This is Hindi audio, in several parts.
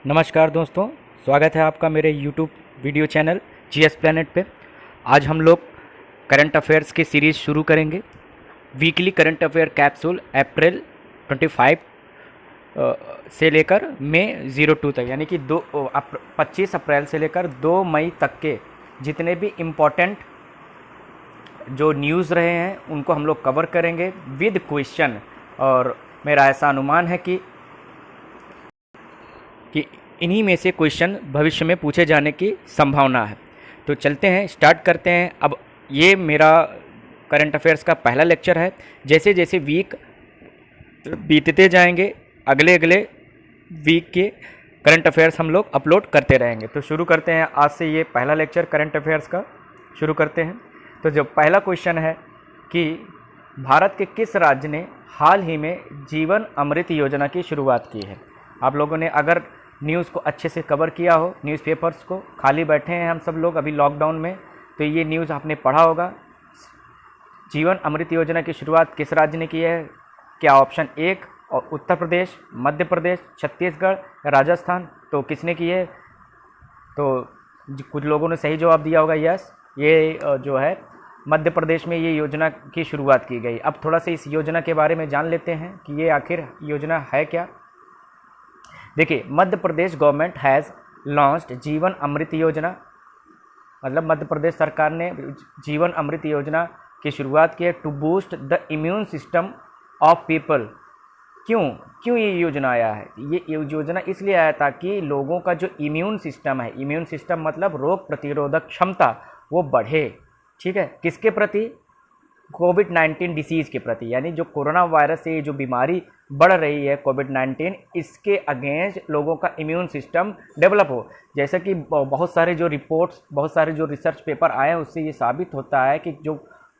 नमस्कार दोस्तों, स्वागत है आपका मेरे YouTube video channel GS planet पे। आज हम लोग करंट अफेयर्स की सीरीज़ शुरू करेंगे। वीकली करंट अफेयर कैप्सूल अप्रैल 25 से लेकर मई 02 तक, यानी कि 25 अप्रैल से लेकर 2 मई तक के जितने भी इम्पोर्टेंट जो न्यूज़ रहे हैं उनको हम लोग कवर करेंगे विद क्वेश्चन। और मेरा ऐसा अनुमान है कि इन्हीं में से क्वेश्चन भविष्य में पूछे जाने की संभावना है। तो चलते हैं, स्टार्ट करते हैं। अब ये मेरा करंट अफेयर्स का पहला लेक्चर है। जैसे जैसे वीक बीतते जाएंगे, अगले अगले वीक के करंट अफेयर्स हम लोग अपलोड करते रहेंगे। तो शुरू करते हैं, आज से ये पहला लेक्चर करंट अफेयर्स का शुरू करते हैं। तो जो पहला क्वेश्चन है कि भारत के किस राज्य ने हाल ही में जीवन अमृत योजना की शुरुआत की है। आप लोगों ने अगर न्यूज़ को अच्छे से कवर किया हो, न्यूज़पेपर्स को, खाली बैठे हैं हम सब लोग अभी लॉकडाउन में, तो ये न्यूज़ आपने पढ़ा होगा। जीवन अमृत योजना की शुरुआत किस राज्य ने की है? क्या ऑप्शन 1 और उत्तर प्रदेश, मध्य प्रदेश, छत्तीसगढ़, राजस्थान? तो किसने की है? तो कुछ लोगों ने सही जवाब दिया होगा, यस। ये जो है मध्य प्रदेश में ये योजना की शुरुआत की गई। अब थोड़ा सा इस योजना के बारे में जान लेते हैं कि ये आखिर योजना है क्या। देखिए, Madhya Pradesh government has launched जीवन अमृत योजना, मतलब मध्य प्रदेश सरकार ने जीवन अमृत योजना की शुरुआत की है to boost the immune system of people. क्यों क्यों ये योजना आया है? ये योजना इसलिए आया ताकि लोगों का जो इम्यून सिस्टम है, इम्यून सिस्टम मतलब रोग प्रतिरोधक क्षमता, वो बढ़े। ठीक है, किसके प्रति? कोविड-19 डिसीज़ के प्रति, यानी जो कोरोना वायरस से जो बीमारी बढ़ रही है कोविड-19, इसके अगेंस्ट लोगों का इम्यून सिस्टम डेवलप हो। जैसे कि बहुत सारे जो रिपोर्ट्स, बहुत सारे जो रिसर्च पेपर आए हैं, उससे ये साबित होता है कि जो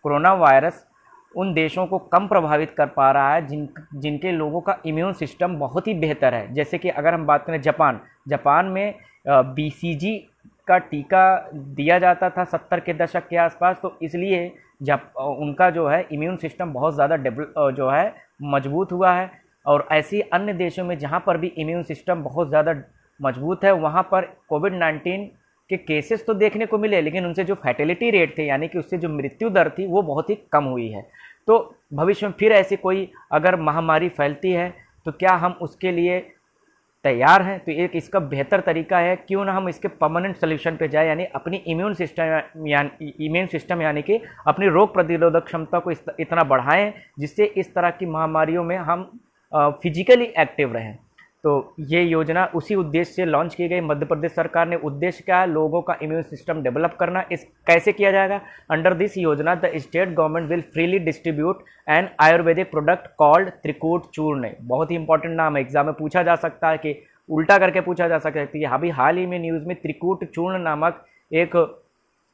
कोरोना वायरस उन देशों को कम प्रभावित कर पा रहा है जिनके लोगों का इम्यून सिस्टम बहुत ही बेहतर है। जैसे कि अगर हम बात करें जापान में बीसीजी का टीका दिया जाता था 70 के दशक के आसपास, तो इसलिए जब उनका जो है इम्यून सिस्टम बहुत ज़्यादा जो है मजबूत हुआ है। और ऐसी अन्य देशों में जहाँ पर भी इम्यून सिस्टम बहुत ज़्यादा मजबूत है, वहाँ पर कोविड-19 के केसेस तो देखने को मिले, लेकिन उनसे जो फैटेलिटी रेट थे, यानी कि उससे जो मृत्यु दर थी, वो बहुत ही कम हुई है। तो भविष्य में फिर ऐसी कोई अगर महामारी फैलती है तो क्या हम उसके लिए तैयार हैं? तो एक इसका बेहतर तरीका है, क्यों ना हम इसके परमानेंट सोल्यूशन पे जाए, यानी अपनी इम्यून सिस्टम यानी कि अपनी रोग प्रतिरोधक क्षमता को इतना बढ़ाएं जिससे इस तरह की महामारियों में हम फिजिकली एक्टिव रहें। तो ये योजना उसी उद्देश्य से लॉन्च की गई मध्य प्रदेश सरकार ने। उद्देश्य क्या है? लोगों का इम्यून सिस्टम डेवलप करना। इस कैसे किया जाएगा? Under this yojana the state government will freely distribute an ayurvedic product called Trikut Churna. बहुत ही इंपॉर्टेंट नाम है, एग्जाम में पूछा जा सकता है, कि उल्टा करके पूछा जा सकता है। अभी हाल ही में न्यूज़ में त्रिकूट चूर्ण नामक एक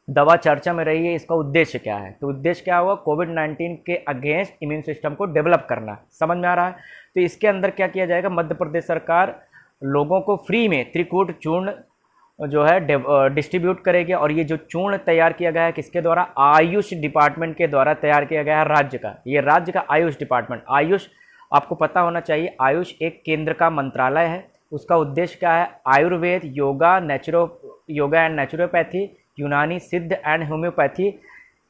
दवा चर्चा में रही है। इसका उद्देश्य क्या है? तो उद्देश्य क्या हुआ? कोविड-19 के अगेंस्ट इम्यून सिस्टम को डेवलप करना। समझ में आ रहा है? तो इसके अंदर क्या किया जाएगा? मध्य प्रदेश सरकार लोगों को फ्री में त्रिकूट चूर्ण जो है डिस्ट्रीब्यूट करेगी। और ये जो चूर्ण तैयार किया गया है किसके द्वारा? आयुष डिपार्टमेंट के द्वारा तैयार किया गया है, राज्य का। ये राज्य का आयुष डिपार्टमेंट। आयुष आपको पता होना चाहिए, आयुष एक केंद्र का मंत्रालय है। उसका उद्देश्य क्या है? आयुर्वेद, योगा एंड नेचुरोपैथी, यूनानी, सिद्ध एंड होम्योपैथी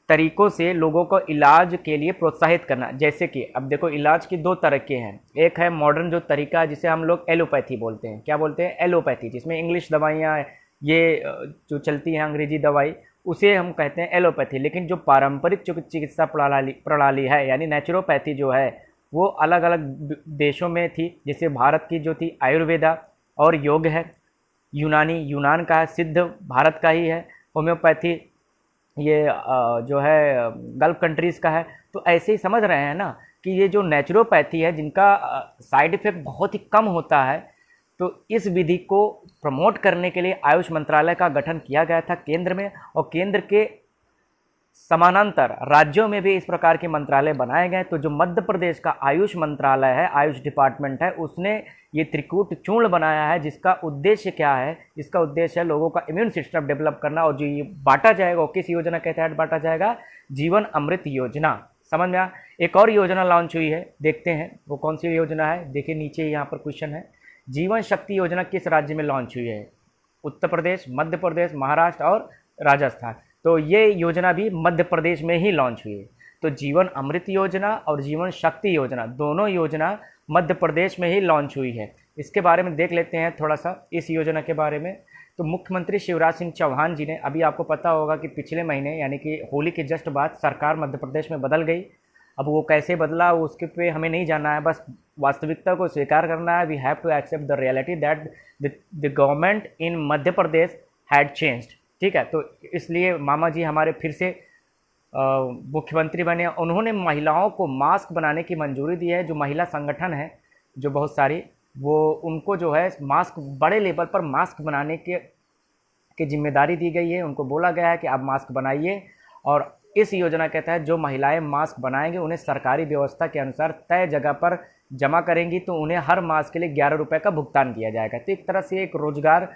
तरीकों से लोगों को इलाज के लिए प्रोत्साहित करना। जैसे कि अब देखो, इलाज की 2 तरह के हैं। एक है मॉडर्न जो तरीका है जिसे हम लोग एलोपैथी बोलते हैं। क्या बोलते हैं? एलोपैथी, जिसमें इंग्लिश दवाइयाँ ये जो चलती हैं, अंग्रेजी दवाई, उसे हम कहते हैं एलोपैथी। लेकिन जो पारंपरिक चिकित्सा प्रणाली है, यानी नेचुरोपैथी जो है, वो अलग अलग देशों में थी। जैसे भारत की जो थी आयुर्वेदा और योग है, यूनान का है, सिद्ध भारत का ही है, होम्योपैथी ये जो है गल्फ कंट्रीज़ का है। तो ऐसे ही समझ रहे हैं ना कि ये जो नेचुरोपैथी है, जिनका साइड इफ़ेक्ट बहुत ही कम होता है, तो इस विधि को प्रमोट करने के लिए आयुष मंत्रालय का गठन किया गया था केंद्र में। और केंद्र के समानांतर राज्यों में भी इस प्रकार के मंत्रालय बनाए गए। तो जो मध्य प्रदेश का आयुष मंत्रालय है, आयुष डिपार्टमेंट है, उसने ये त्रिकूट चूर्ण बनाया है, जिसका उद्देश्य क्या है? इसका उद्देश्य है लोगों का इम्यून सिस्टम डेवलप करना। और जो ये बांटा जाएगा, वो किस योजना के तहत बांटा जाएगा? जीवन अमृत योजना। समझ में आ? एक और योजना लॉन्च हुई है, देखते हैं वो कौन सी योजना है। देखिए नीचे यहाँ पर क्वेश्चन है, जीवन शक्ति योजना किस राज्य में लॉन्च हुई है? उत्तर प्रदेश, मध्य प्रदेश, महाराष्ट्र और राजस्थान। तो ये योजना भी मध्य प्रदेश में ही लॉन्च हुई है। तो जीवन अमृत योजना और जीवन शक्ति योजना दोनों योजना मध्य प्रदेश में ही लॉन्च हुई है। इसके बारे में देख लेते हैं थोड़ा सा इस योजना के बारे में। तो मुख्यमंत्री शिवराज सिंह चौहान जी ने, अभी आपको पता होगा कि पिछले महीने यानी कि होली के जस्ट बाद सरकार मध्य प्रदेश में बदल गई। अब वो कैसे बदला उसके पे हमें नहीं जानना है, बस वास्तविकता को स्वीकार करना है। We have to accept the reality that the government in Madhya Pradesh had changed. ठीक है, तो इसलिए मामा जी हमारे फिर से मुख्यमंत्री बने। उन्होंने महिलाओं को मास्क बनाने की मंजूरी दी है। जो महिला संगठन है जो बहुत सारी, वो उनको जो है मास्क, बड़े लेवल पर मास्क बनाने की जिम्मेदारी दी गई है। उनको बोला गया है कि आप मास्क बनाइए, और इस योजना के तहत जो महिलाएं मास्क बनाएंगी उन्हें सरकारी व्यवस्था के अनुसार तय जगह पर जमा करेंगी, तो उन्हें हर मास्क के लिए 11 रुपये का भुगतान किया जाएगा। तो एक तरह से एक रोजगार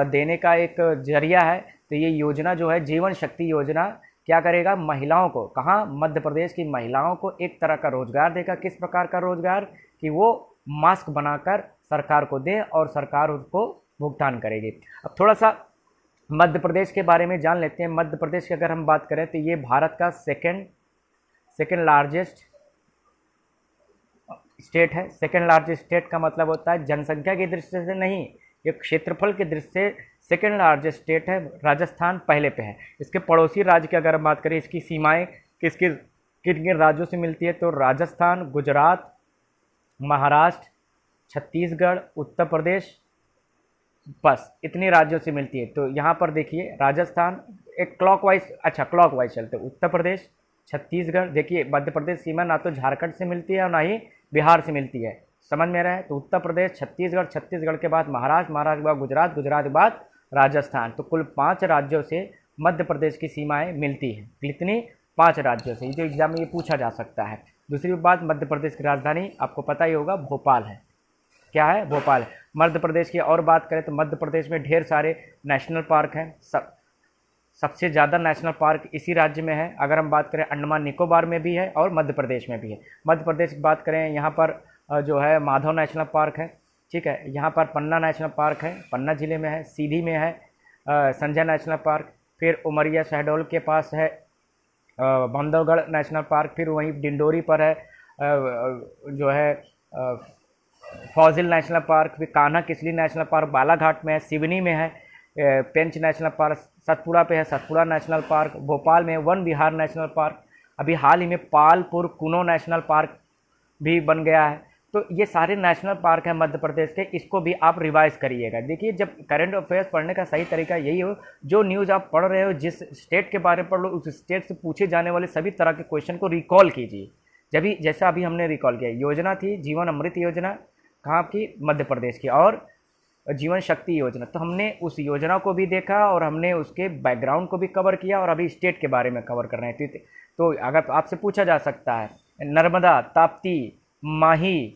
देने का एक जरिया है। तो ये योजना जो है जीवन शक्ति योजना क्या करेगा? महिलाओं को, कहाँ? मध्य प्रदेश की महिलाओं को एक तरह का रोजगार देगा। किस प्रकार का रोजगार? कि वो मास्क बनाकर सरकार को दें और सरकार उसको भुगतान करेगी। अब थोड़ा सा मध्य प्रदेश के बारे में जान लेते हैं। मध्य प्रदेश की अगर हम बात करें तो ये भारत का सेकेंड लार्जेस्ट स्टेट है। सेकेंड लार्जेस्ट स्टेट का मतलब होता है जनसंख्या की दृष्टि से नहीं, ये क्षेत्रफल की दृष्टि से सेकेंड लार्जेस्ट स्टेट है। राजस्थान पहले पे है। इसके पड़ोसी राज्य की अगर हम बात करें, इसकी सीमाएं किन किन राज्यों से मिलती है, तो राजस्थान, गुजरात, महाराष्ट्र, छत्तीसगढ़, उत्तर प्रदेश, बस इतने राज्यों से मिलती है। तो यहाँ पर देखिए राजस्थान एक क्लॉकवाइज चलते, उत्तर प्रदेश, छत्तीसगढ़। देखिए मध्य प्रदेश सीमा ना तो झारखंड से मिलती है और ना ही बिहार से मिलती है, समझ में रहा है? तो उत्तर प्रदेश, छत्तीसगढ़, छत्तीसगढ़ के बाद महाराष्ट्र, महाराष्ट्र के बाद गुजरात, गुजरात के बाद राजस्थान। तो कुल 5 राज्यों से मध्य प्रदेश की सीमाएं मिलती हैं। कितनी? 5 राज्यों से। ये जो एग्जाम में ये पूछा जा सकता है। दूसरी बात, मध्य प्रदेश की राजधानी आपको पता ही होगा भोपाल है। क्या है? भोपाल है। मध्य प्रदेश की और बात करें तो मध्य प्रदेश में ढेर सारे नेशनल पार्क हैं। सबसे ज़्यादा नेशनल पार्क इसी राज्य में है। अगर हम बात करें अंडमान निकोबार में भी है और मध्य प्रदेश में भी है। मध्य प्रदेश की बात करें, यहाँ पर जो है माधव नेशनल पार्क है। ठीक है, यहाँ पर पन्ना नेशनल पार्क है, पन्ना जिले में है। सीधी में है संजय नेशनल पार्क। फिर उमरिया शहडोल के पास है बांधवगढ़ नेशनल पार्क। फिर वहीं डिंडोरी पर है जो है फॉजिल नेशनल पार्क। फिर कान्हा किसली नेशनल पार्क बालाघाट में है। सिवनी में है पेंच नेशनल पार्क। सतपुड़ा पे है सतपुड़ा नेशनल पार्क। भोपाल में वन विहार नेशनल पार्क। अभी हाल ही में पालपुर कुनो नेशनल पार्क भी बन गया है। तो ये सारे नेशनल पार्क हैं मध्य प्रदेश के, इसको भी आप रिवाइज करिएगा। देखिए जब करंट अफेयर्स पढ़ने का सही तरीका यही हो, जो न्यूज़ आप पढ़ रहे हो जिस स्टेट के बारे में पढ़ लो, उस स्टेट से पूछे जाने वाले सभी तरह के क्वेश्चन को रिकॉल कीजिए। जब जैसा अभी हमने रिकॉल किया, योजना थी जीवन अमृत योजना, कहाँ की? मध्य प्रदेश की। और जीवन शक्ति योजना, तो हमने उस योजना को भी देखा और हमने उसके बैकग्राउंड को भी कवर किया और अभी स्टेट के बारे में कवर कर रहे हैं। तो अगर आपसे पूछा जा सकता है नर्मदा, ताप्ती, माही,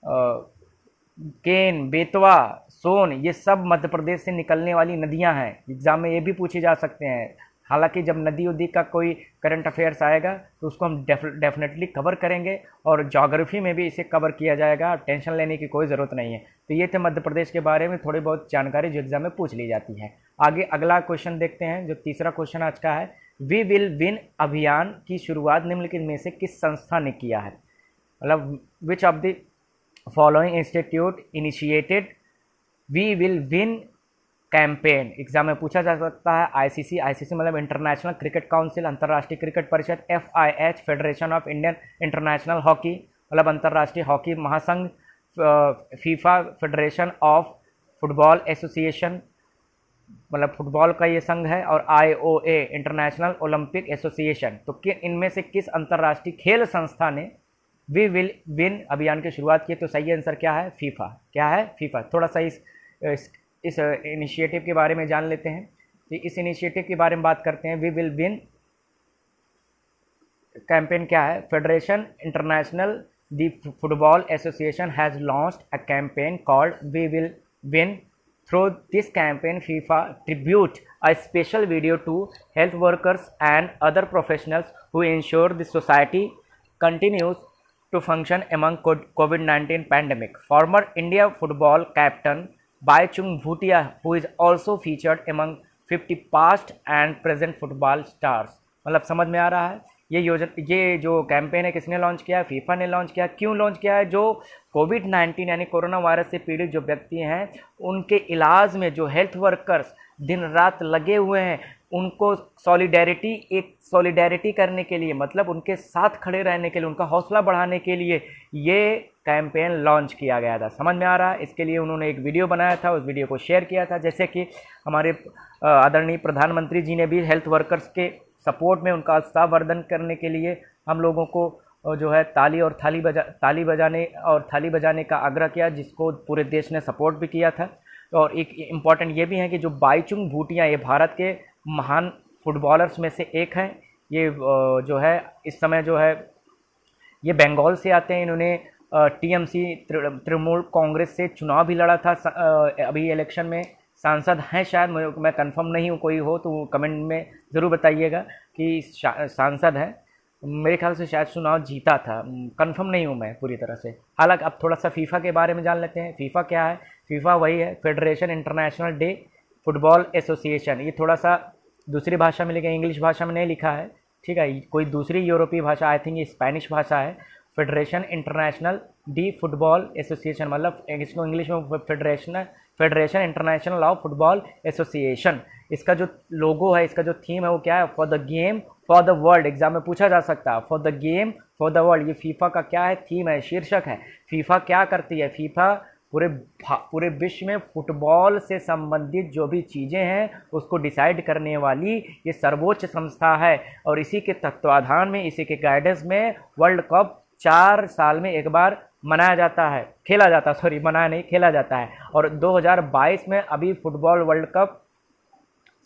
केन, बेतवा, सोन, ये सब मध्य प्रदेश से निकलने वाली नदियां हैं। एग्जाम में ये भी पूछे जा सकते हैं। हालांकि जब नदी उदी का कोई करंट अफेयर्स आएगा तो उसको हम डेफिनेटली कवर करेंगे और ज्योग्राफी में भी इसे कवर किया जाएगा। टेंशन लेने की कोई ज़रूरत नहीं है। तो ये थे मध्य प्रदेश के बारे में थोड़ी बहुत जानकारी जो एग्जाम में पूछ ली जाती है। आगे अगला क्वेश्चन देखते हैं, जो तीसरा क्वेश्चन आज का है। वी विल विन अभियान की शुरुआत निम्नलिखित में से किस संस्था ने किया है? मतलब which of the following institute initiated we will win campaign? Exam में पूछा जा सकता है। आईसीसी मतलब इंटरनेशनल क्रिकेट काउंसिल, अंतर्राष्ट्रीय क्रिकेट परिषद। FIH federation of Indian international hockey मतलब अंतर्राष्ट्रीय हॉकी महासंघ। FIFA federation of football association मतलब फुटबॉल का ये संघ है। और IOA इंटरनेशनल ओलंपिक एसोसिएशन। तो इनमें से किस अंतर्राष्ट्रीय खेल संस्था ने वी विल विन अभियान की शुरुआत की? तो सही आंसर क्या है? फीफा। क्या है? फीफा। थोड़ा सा इस इनिशिएटिव के बारे में जान लेते हैं। तो इस इनिशिएटिव के बारे में बात करते हैं। वी विल विन कैंपेन क्या है? Federation international the football association has launched a campaign called we will win. Through this campaign FIFA tribute a special video to health workers and other professionals who ensure the society continues to function among COVID-19 pandemic. Former India football captain Baichung Bhutia, who is also featured among 50 past and present football stars. मतलब समझ में आ रहा है ये जो कैंपेन है किसने लॉन्च किया है? फीफा ने लॉन्च किया। क्यों लॉन्च किया है? जो कोविड-19 यानी कोरोना वायरस से पीड़ित जो व्यक्ति हैं उनके इलाज में जो हेल्थ वर्कर्स दिन रात लगे हुए हैं उनको सॉलिडेरिटी करने के लिए, मतलब उनके साथ खड़े रहने के लिए, उनका हौसला बढ़ाने के लिए ये कैंपेन लॉन्च किया गया था। समझ में आ रहा है? इसके लिए उन्होंने एक वीडियो बनाया था, उस वीडियो को शेयर किया था। जैसे कि हमारे आदरणीय प्रधानमंत्री जी ने भी हेल्थ वर्कर्स के सपोर्ट में उनका उत्साहवर्धन करने के लिए हम लोगों को जो है थाली बजाने का आग्रह किया, जिसको पूरे देश ने सपोर्ट भी किया था। और एक इम्पॉर्टेंट ये भी है कि जो बाईचुंग भूटिया ये भारत के महान फुटबॉलर्स में से एक हैं। ये जो है इस समय जो है ये बंगाल से आते हैं। इन्होंने टीएमसी तृणमूल कांग्रेस से चुनाव भी लड़ा था। अभी इलेक्शन में सांसद हैं शायद, मैं कंफर्म नहीं हूँ, कोई हो तो कमेंट में ज़रूर बताइएगा कि सांसद है। मेरे ख्याल से शायद चुनाव जीता था, कंफर्म नहीं हूँ मैं पूरी तरह से। हालांकि अब थोड़ा सा फीफा के बारे में जान लेते हैं। फीफा क्या है? फीफा वही है, federation international day football association. ये थोड़ा सा दूसरी भाषा में लिखा है, इंग्लिश भाषा में नहीं लिखा है, ठीक है। कोई दूसरी यूरोपीय भाषा, आई थिंक ये स्पेनिश भाषा है। Federation international D football association, मतलब इसको इंग्लिश में federation international of football association. इसका जो लोगो है, इसका जो थीम है वो क्या है? For the game for the world. Exam में पूछा जा सकता है, for the game for the world. ये फीफा का क्या है? थीम है, शीर्षक है। फीफा क्या करती है? फीफा पूरे विश्व में फुटबॉल से संबंधित जो भी चीज़ें हैं उसको डिसाइड करने वाली ये सर्वोच्च संस्था है। और इसी के तत्वाधान में, इसी के गाइडेंस में वर्ल्ड कप 4 साल में एक बार मनाया जाता है, खेला जाता है, सॉरी मनाया नहीं, खेला जाता है। और 2022 में अभी फुटबॉल वर्ल्ड कप,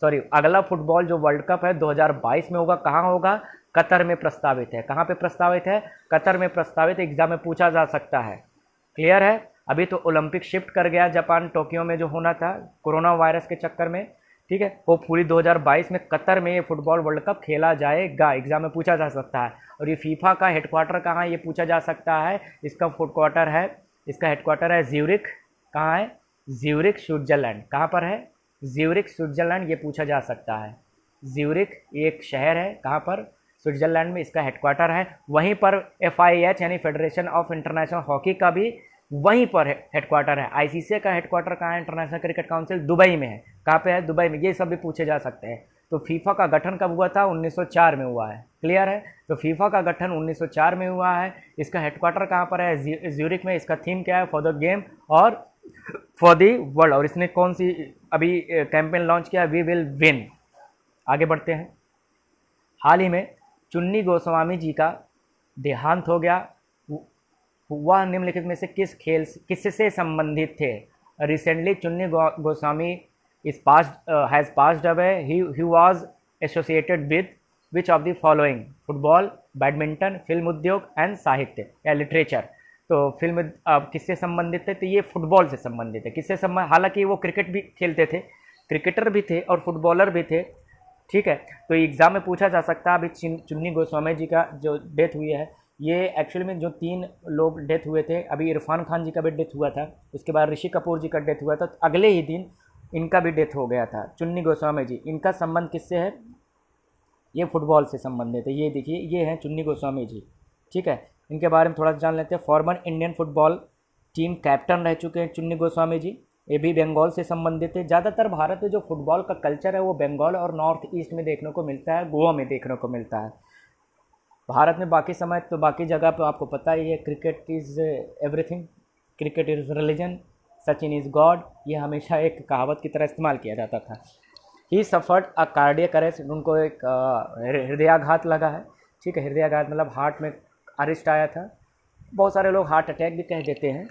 सॉरी अगला फुटबॉल जो वर्ल्ड कप है 2022 में होगा। कहाँ होगा? कतर में प्रस्तावित है। कहाँ पे प्रस्तावित है? कतर में प्रस्तावित। एग्जाम में पूछा जा सकता है। क्लियर है? अभी तो ओलंपिक शिफ्ट कर गया जापान, टोक्यो में जो होना था कोरोना वायरस के चक्कर में, ठीक है। वो पूरी 2022 में कतर में ये फुटबॉल वर्ल्ड कप खेला जाएगा। एग्जाम में पूछा जा सकता है। और ये फीफा का हेडक्वार्टर कहाँ है? ये पूछा जा सकता है। इसका हेडक्वार्टर है ज्यूरिख। कहाँ है? Zurich Switzerland. कहाँ पर है? Zurich Switzerland. ये पूछा जा सकता है। ज्यूरिख एक शहर है, कहाँ पर? स्विट्जरलैंड में इसका हेडक्वार्टर है। वहीं पर FIH यानी फेडरेशन ऑफ इंटरनेशनल हॉकी का भी वहीं पर हेडक्वार्टर है। ICC का हेडक्वार्टर कहाँ है? इंटरनेशनल क्रिकेट काउंसिल दुबई में है। कहाँ पे है? दुबई में। ये सब भी पूछे जा सकते हैं। तो फीफा का गठन कब हुआ था? 1904 में हुआ है। क्लियर है? तो फीफा का गठन 1904 में हुआ है। इसका हेडक्वार्टर कहाँ पर है? ज्यूरिख में। इसका थीम क्या है? फॉर द गेम और फॉर द वर्ल्ड। और इसने कौन सी अभी कैंपेन लॉन्च किया? We will win. आगे बढ़ते हैं। हाल ही में चुन्नी गोस्वामी जी का देहांत हो गया। वह निम्नलिखित में से किससे संबंधित थे? रिसेंटली चुन्नी Goswami has passed away. He was associated with which of the following? Football, badminton, film उद्योग एंड साहित्य या लिटरेचर। तो फिल्म किससे संबंधित थे? तो ये फुटबॉल से संबंधित है। किससे संबंध? हालांकि वो क्रिकेट भी खेलते थे, क्रिकेटर भी थे और फुटबॉलर भी थे, ठीक है। तो एग्ज़ाम में पूछा जा सकता है। अभी चुन्नी गोस्वामी जी का जो डेथ हुई है, ये एक्चुअली में जो 3 लोग डेथ हुए थे, अभी इरफान खान जी का भी डेथ हुआ था, उसके बाद ऋषि कपूर जी का डेथ हुआ था, तो अगले ही दिन इनका भी डेथ हो गया था। चुन्नी गोस्वामी जी, इनका संबंध किससे है? ये फुटबॉल से संबंधित है। ये देखिए, ये हैं चुन्नी गोस्वामी जी, ठीक है। इनके बारे में थोड़ा सा जान लेते हैं। Former Indian football team captain रह चुके हैं चुन्नी गोस्वामी जी। ये भी बंगाल से संबंधित है। ज़्यादातर भारत में जो फुटबॉल का कल्चर है वो बंगाल और नॉर्थ ईस्ट में देखने को मिलता है, गोवा में देखने को मिलता है। भारत में बाकी समय तो बाकी जगह पे आपको पता ही है, cricket is everything, cricket is religion, Sachin is God. ये हमेशा एक कहावत की तरह इस्तेमाल किया जाता था। ही सफर्ड अ कार्डियक अरेस्ट। उनको एक हृदयाघात लगा है, ठीक है। हृदयाघात मतलब हार्ट में अरेस्ट आया था। बहुत सारे लोग हार्ट अटैक भी कह देते हैं।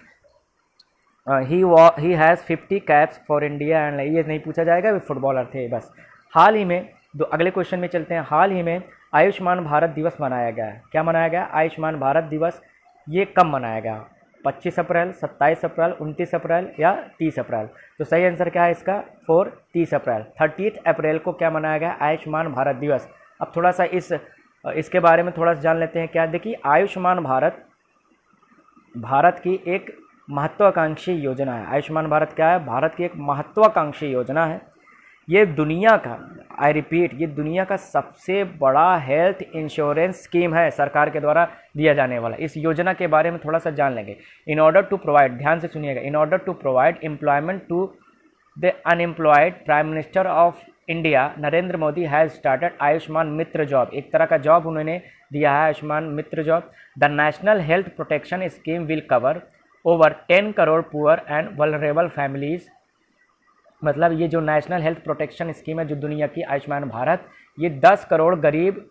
He has 50 caps for India and, ये नहीं पूछा जाएगा, वे फुटबॉलर थे बस। हाल ही में अगले क्वेश्चन में चलते हैं। हाल ही में आयुष्मान भारत दिवस मनाया गया है। क्या मनाया गया? आयुष्मान भारत दिवस। ये कब मनाया गया? 25 अप्रैल, 27 अप्रैल, 29 अप्रैल या 30 अप्रैल? तो सही आंसर क्या है इसका? 30 अप्रैल। 30 अप्रैल को क्या मनाया गया? आयुष्मान भारत दिवस। अब थोड़ा सा इसके बारे में थोड़ा सा जान लेते हैं। क्या देखिए, आयुष्मान भारत भारत की एक महत्वाकांक्षी योजना है। आयुष्मान भारत क्या है? भारत की एक महत्वाकांक्षी योजना है। ये दुनिया का, आई रिपीट, ये दुनिया का सबसे बड़ा हेल्थ इंश्योरेंस स्कीम है सरकार के द्वारा दिया जाने वाला। इस योजना के बारे में थोड़ा सा जान लेंगे। इन ऑर्डर टू प्रोवाइड, ध्यान से सुनिएगा, in order to provide employment to the unemployed, prime minister of India Narendra Modi has started Ayushman Mitra job. एक तरह का जॉब उन्होंने दिया है, Ayushman Mitra job. The national health protection scheme will cover over 10 crore poor and vulnerable families. मतलब ये जो नेशनल हेल्थ प्रोटेक्शन स्कीम है जो दुनिया की आयुष्मान भारत, ये 10 करोड़ गरीब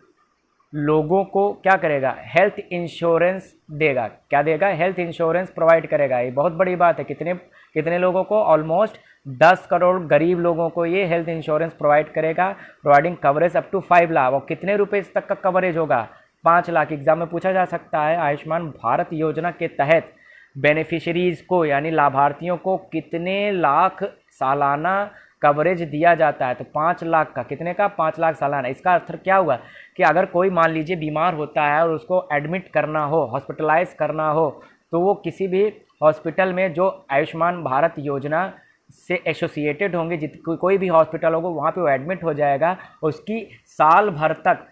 लोगों को क्या करेगा? हेल्थ इंश्योरेंस देगा। क्या देगा? हेल्थ इंश्योरेंस प्रोवाइड करेगा। ये बहुत बड़ी बात है। कितने कितने लोगों को? ऑलमोस्ट 10 करोड़ गरीब लोगों को ये हेल्थ इंश्योरेंस प्रोवाइड करेगा, providing coverage up to 5 lakh. और कितने रुपए तक का कवरेज होगा? 5 लाख। एग्जाम में पूछा जा सकता है आयुष्मान भारत योजना के तहत बेनिफिशरीज को यानी लाभार्थियों को कितने लाख सालाना कवरेज दिया जाता है? तो 5 लाख का। कितने का? 5 लाख सालाना। इसका अर्थ क्या हुआ कि अगर कोई मान लीजिए बीमार होता है और उसको एडमिट करना हो, हॉस्पिटलाइज करना हो, तो वो किसी भी हॉस्पिटल में जो आयुष्मान भारत योजना से एसोसिएटेड होंगे, कोई भी हॉस्पिटल होगा, वहाँ पे वो एडमिट हो जाएगा। उसकी साल भर तक,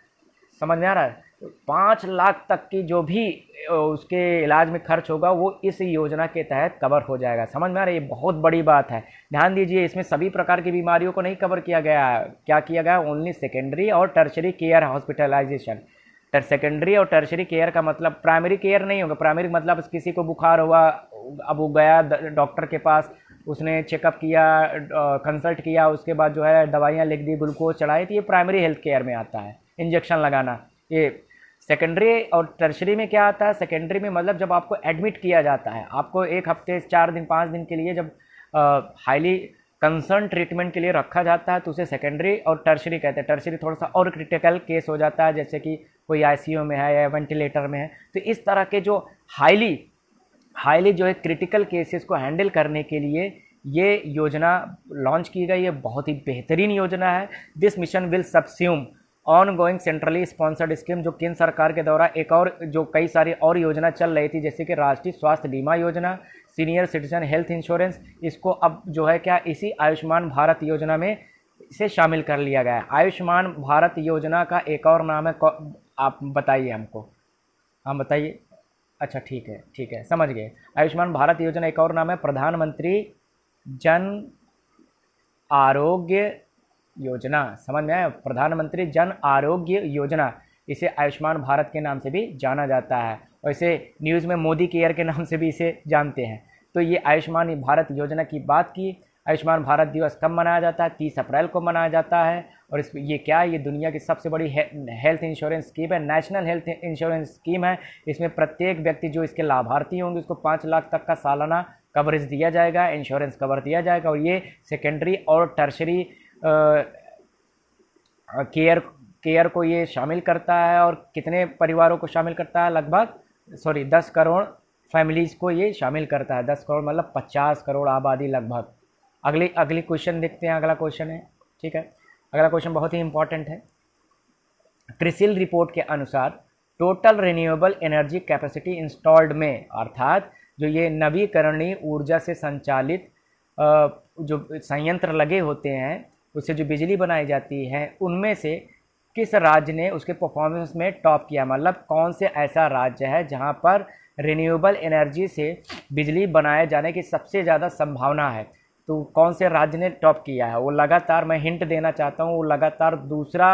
समझ में आ रहा है, 5 लाख तक की जो भी उसके इलाज में खर्च होगा वो इस योजना के तहत कवर हो जाएगा। समझ में आ रहा है? ये बहुत बड़ी बात है। ध्यान दीजिए, इसमें सभी प्रकार की बीमारियों को नहीं कवर किया गया है। क्या किया गया? ओनली सेकेंडरी और टर्शरी केयर हॉस्पिटलाइजेशन। सेकेंडरी और टर्शरी केयर का मतलब प्राइमरी केयर नहीं होगा। प्राइमरी मतलब किसी को बुखार हुआ, अब वो गया डॉक्टर के पास, उसने चेकअप किया, कंसल्ट किया, उसके बाद जो है दवाइयाँ लिख दी, ग्लूकोज चढ़ाई, तो ये प्राइमरी हेल्थ केयर में आता है। इंजेक्शन लगाना। ये सेकेंडरी और टर्शरी में क्या आता है? सेकेंडरी में मतलब जब आपको एडमिट किया जाता है, आपको 1 हफ्ते 4 दिन 5 दिन के लिए जब हाईली कंसर्न ट्रीटमेंट के लिए रखा जाता है तो उसे सेकेंडरी और टर्शरी कहते हैं। टर्शरी थोड़ा सा और क्रिटिकल केस हो जाता है, जैसे कि कोई आईसीयू में है या वेंटिलेटर में है। तो इस तरह के जो हाईली जो है क्रिटिकल केसेस को हैंडल करने के लिए ये योजना लॉन्च की गई है। बहुत ही बेहतरीन योजना है। This mission will सबस्यूम on going centrally sponsored scheme, जो केंद्र सरकार के द्वारा एक और जो कई सारी और योजना चल रही थी, जैसे कि राष्ट्रीय स्वास्थ्य बीमा योजना, सीनियर सिटीजन हेल्थ इंश्योरेंस, इसको अब जो है क्या इसी आयुष्मान भारत योजना में इसे शामिल कर लिया गया है। आयुष्मान भारत योजना का एक और नाम है, आप बताइए हमको, हम बताइए। अच्छा ठीक है, समझ गए। आयुष्मान भारत योजना एक और नाम है प्रधानमंत्री जन आरोग्य योजना। समझ में आया? प्रधानमंत्री जन आरोग्य योजना, इसे आयुष्मान भारत के नाम से भी जाना जाता है, और इसे न्यूज़ में मोदी केयर के नाम से भी इसे जानते हैं। तो ये आयुष्मान भारत योजना की बात की। आयुष्मान भारत दिवस कब मनाया जाता है? 30 अप्रैल को मनाया जाता है। और इस ये क्या है? ये दुनिया की सबसे बड़ी हेल्थ इंश्योरेंस स्कीम है, नेशनल हेल्थ इंश्योरेंस स्कीम है। इसमें प्रत्येक व्यक्ति जो इसके लाभार्थी होंगे उसको 5 लाख तक का सालाना कवरेज दिया जाएगा, इंश्योरेंस कवर दिया जाएगा। और ये सेकेंडरी और टर्शरी केयर को ये शामिल करता है। और कितने परिवारों को शामिल करता है? लगभग 10 करोड़ फैमिलीज़ को ये शामिल करता है। 10 करोड़ मतलब 50 करोड़ आबादी लगभग। अगली क्वेश्चन देखते हैं। अगला क्वेश्चन है, ठीक है, अगला क्वेश्चन बहुत ही इंपॉर्टेंट है। क्रिसिल रिपोर्ट के अनुसार total renewable energy capacity installed में, अर्थात जो ये नवीकरणीय ऊर्जा से संचालित जो संयंत्र लगे होते हैं, उससे जो बिजली बनाई जाती है, उनमें से किस राज्य ने उसके परफॉर्मेंस में टॉप किया? मतलब कौन से ऐसा राज्य है जहां पर रिन्यूएबल एनर्जी से बिजली बनाए जाने की सबसे ज़्यादा संभावना है? तो कौन से राज्य ने टॉप किया है? वो लगातार, मैं हिंट देना चाहता हूँ, वो लगातार दूसरा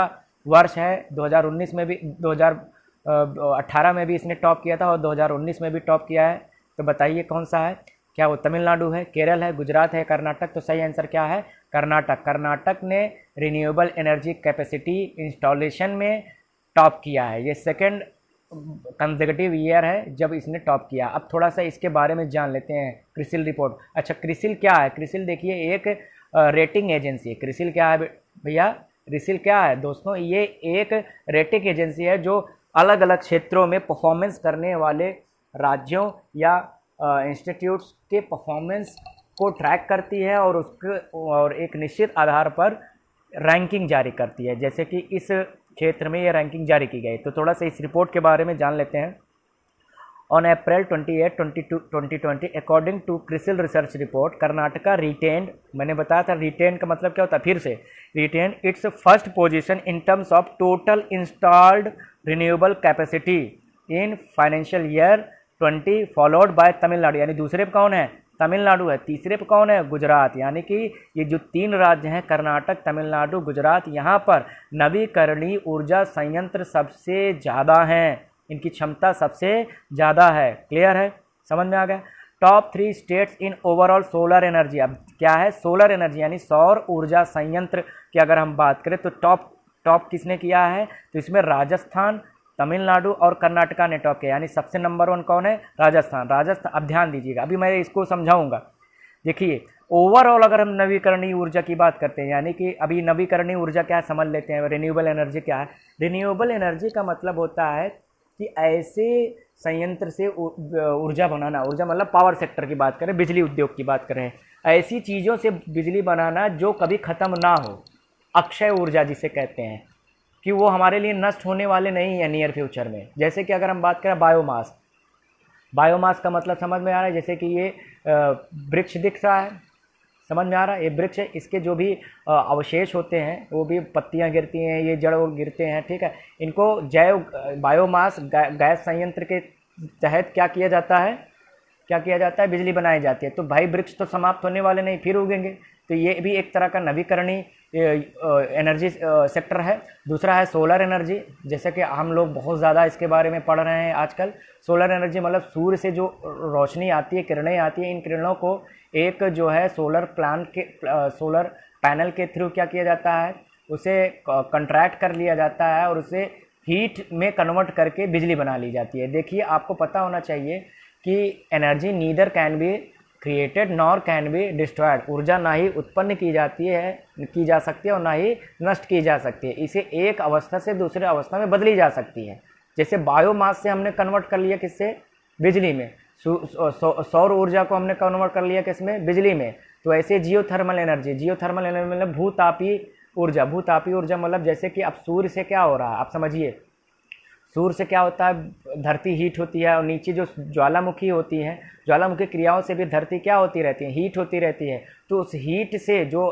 वर्ष है। 2019 में भी, 2018 में भी इसने टॉप किया था और 2019 में भी टॉप किया है। तो बताइए कौन सा है? क्या वो तमिलनाडु है, केरल है, गुजरात है, कर्नाटक? तो सही आंसर क्या है? कर्नाटक। कर्नाटक ने रिन्यूएबल एनर्जी कैपेसिटी इंस्टॉलेशन में टॉप किया है। ये सेकंड कंसेक्यूटिव ईयर है जब इसने टॉप किया। अब थोड़ा सा इसके बारे में जान लेते हैं, क्रिसिल रिपोर्ट। अच्छा, क्रिसिल क्या है? क्रिसिल देखिए एक रेटिंग एजेंसी है। क्रिसिल क्या है भैया? क्रिसिल क्या है दोस्तों? ये एक रेटिंग एजेंसी है जो अलग अलग क्षेत्रों में परफॉर्मेंस करने वाले राज्यों या इंस्टीट्यूट्स के परफॉर्मेंस को ट्रैक करती है और एक निश्चित आधार पर रैंकिंग जारी करती है। जैसे कि इस क्षेत्र में ये रैंकिंग जारी की गई। तो थोड़ा सा इस रिपोर्ट के बारे में जान लेते हैं। On April 28, 2020 according to CRISIL research report Karnataka retained, मैंने बताया था रिटेन का मतलब क्या होता है, फिर से retain its first position in terms of total installed renewable capacity in financial year 20, followed by Tamil Nadu, यानी दूसरे पे कौन है, तमिलनाडु है, तीसरे पे कौन है, गुजरात। यानी कि ये जो तीन राज्य हैं कर्नाटक, तमिलनाडु, गुजरात, यहाँ पर नवीकरणीय ऊर्जा संयंत्र सबसे ज़्यादा हैं, इनकी क्षमता सबसे ज़्यादा है। क्लियर है, समझ में आ गया। Top 3 states in overall solar energy, अब क्या है, सोलर एनर्जी यानी सौर ऊर्जा संयंत्र की अगर हम बात करें तो टॉप किसने किया है, तो इसमें राजस्थान, तमिलनाडु और कर्नाटका ने टॉप किया, यानी सबसे नंबर 1 कौन है, राजस्थान। अब ध्यान दीजिएगा, अभी मैं इसको समझाऊंगा। देखिए ओवरऑल अगर हम नवीकरणीय ऊर्जा की बात करते हैं, यानी कि अभी नवीकरणीय ऊर्जा क्या है समझ लेते हैं, रिन्यूएबल एनर्जी क्या है। रिन्यूएबल एनर्जी का मतलब होता है कि ऐसे संयंत्र से ऊर्जा बनाना, ऊर्जा मतलब पावर सेक्टर की बात करें, बिजली उद्योग की बात करें, ऐसी चीज़ों से बिजली बनाना जो कभी ख़त्म ना हो, अक्षय ऊर्जा जिसे कहते हैं, कि वो हमारे लिए नष्ट होने वाले नहीं है नियर फ्यूचर में। जैसे कि अगर हम बात करें बायोमास, बायोमास का मतलब समझ में आ रहा है, जैसे कि ये वृक्ष दिख रहा है, समझ में आ रहा है, ये वृक्ष है, इसके जो भी अवशेष होते हैं, वो भी पत्तियां गिरती हैं, ये जड़ गिरते हैं, ठीक है, इनको जैव बायोमास गैस संयंत्र के तहत क्या किया जाता है, बिजली बनाई जाती है। तो भाई वृक्ष तो समाप्त होने वाले नहीं, फिर उगेंगे, तो ये भी एक तरह का नवीकरणीय एनर्जी सेक्टर है। दूसरा है सोलर एनर्जी, जैसे कि हम लोग बहुत ज़्यादा इसके बारे में पढ़ रहे हैं आजकल। सोलर एनर्जी मतलब सूर्य से जो रोशनी आती है, किरणें आती हैं, इन किरणों को एक जो है सोलर पैनल के थ्रू क्या किया जाता है, उसे कंट्रैक्ट कर लिया जाता है और उसे हीट में कन्वर्ट करके बिजली बना ली जाती है। देखिए आपको पता होना चाहिए कि energy neither can be created nor can be destroyed, ऊर्जा ना ही उत्पन्न की जा सकती है और ना ही नष्ट की जा सकती है, इसे एक अवस्था से दूसरे अवस्था में बदली जा सकती है। जैसे बायोमास से हमने कन्वर्ट कर लिया किससे, बिजली में, सौर ऊर्जा को हमने कन्वर्ट कर लिया किसमें, बिजली में। तो ऐसे जियोथर्मल एनर्जी मतलब भूतापी ऊर्जा मतलब जैसे कि अब सूर्य से क्या हो रहा है, आप समझिए, सूर्य से क्या होता है, धरती हीट होती है और नीचे जो ज्वालामुखी होती है, ज्वालामुखी क्रियाओं से भी धरती क्या होती रहती है, हीट होती रहती है। तो उस हीट से जो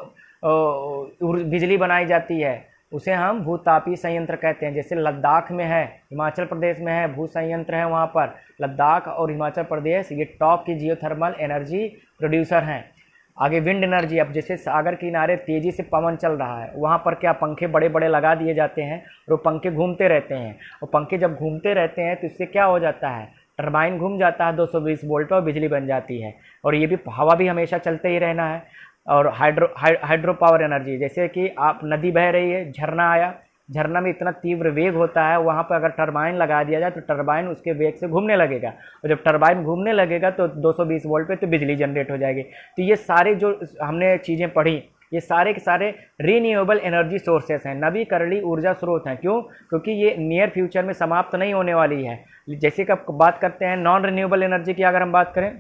बिजली बनाई जाती है उसे हम भूतापी संयंत्र कहते हैं। जैसे लद्दाख में है, हिमाचल प्रदेश में है, भू संयंत्र है वहाँ पर, लद्दाख और हिमाचल प्रदेश ये टॉप की जियोथर्मल एनर्जी प्रोड्यूसर हैं। आगे विंड एनर्जी, अब जैसे सागर किनारे तेज़ी से पवन चल रहा है, वहाँ पर क्या पंखे बड़े बड़े लगा दिए जाते हैं और वो पंखे घूमते रहते हैं, और पंखे जब घूमते रहते हैं तो इससे क्या हो जाता है, टरबाइन घूम जाता है 220 वोल्ट पर, बिजली बन जाती है। और ये भी हवा भी हमेशा चलते ही रहना है। और हाइड्रो पावर एनर्जी, जैसे कि आप नदी बह रही है, झरना आया, झरना में इतना तीव्र वेग होता है, वहाँ पर अगर टरबाइन लगा दिया जाए तो टरबाइन उसके वेग से घूमने लगेगा, और जब टरबाइन घूमने लगेगा तो 220 वोल्ट पे तो बिजली जनरेट हो जाएगी। तो ये सारे जो हमने चीज़ें पढ़ी, ये सारे के सारे रीन्यूएबल एनर्जी सोर्सेस हैं, नवीकरणीय ऊर्जा स्रोत हैं। क्यों? क्योंकि ये नियर फ्यूचर में समाप्त नहीं होने वाली है। जैसे कि बात करते हैं नॉन रिन्यूएबल एनर्जी की, अगर हम बात करें,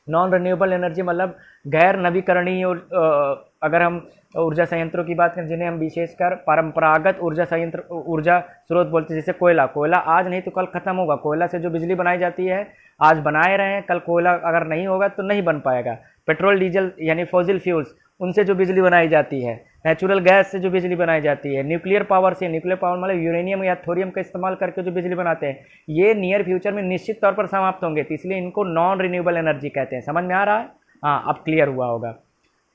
नॉन रिन्यूएबल एनर्जी मतलब गैर नवीकरणीय, अगर हम ऊर्जा संयंत्रों की बात करें जिन्हें हम विशेषकर परंपरागत ऊर्जा स्रोत बोलते हैं, जैसे कोयला आज नहीं तो कल ख़त्म होगा। कोयला से जो बिजली बनाई जाती है आज बनाए रहे हैं, कल कोयला अगर नहीं होगा तो नहीं बन पाएगा। पेट्रोल डीजल यानी फॉसिल फ्यूल्स, उनसे जो बिजली बनाई जाती है, नेचुरल गैस से जो बिजली बनाई जाती है, न्यूक्लियर पावर मतलब यूरेनियम या थोरियम का इस्तेमाल करके जो बिजली बनाते हैं, ये नियर फ्यूचर में निश्चित तौर पर समाप्त होंगे, तो इसलिए इनको नॉन रिन्यूएबल एनर्जी कहते हैं। समझ में आ रहा है? हाँ, अब क्लियर हुआ होगा।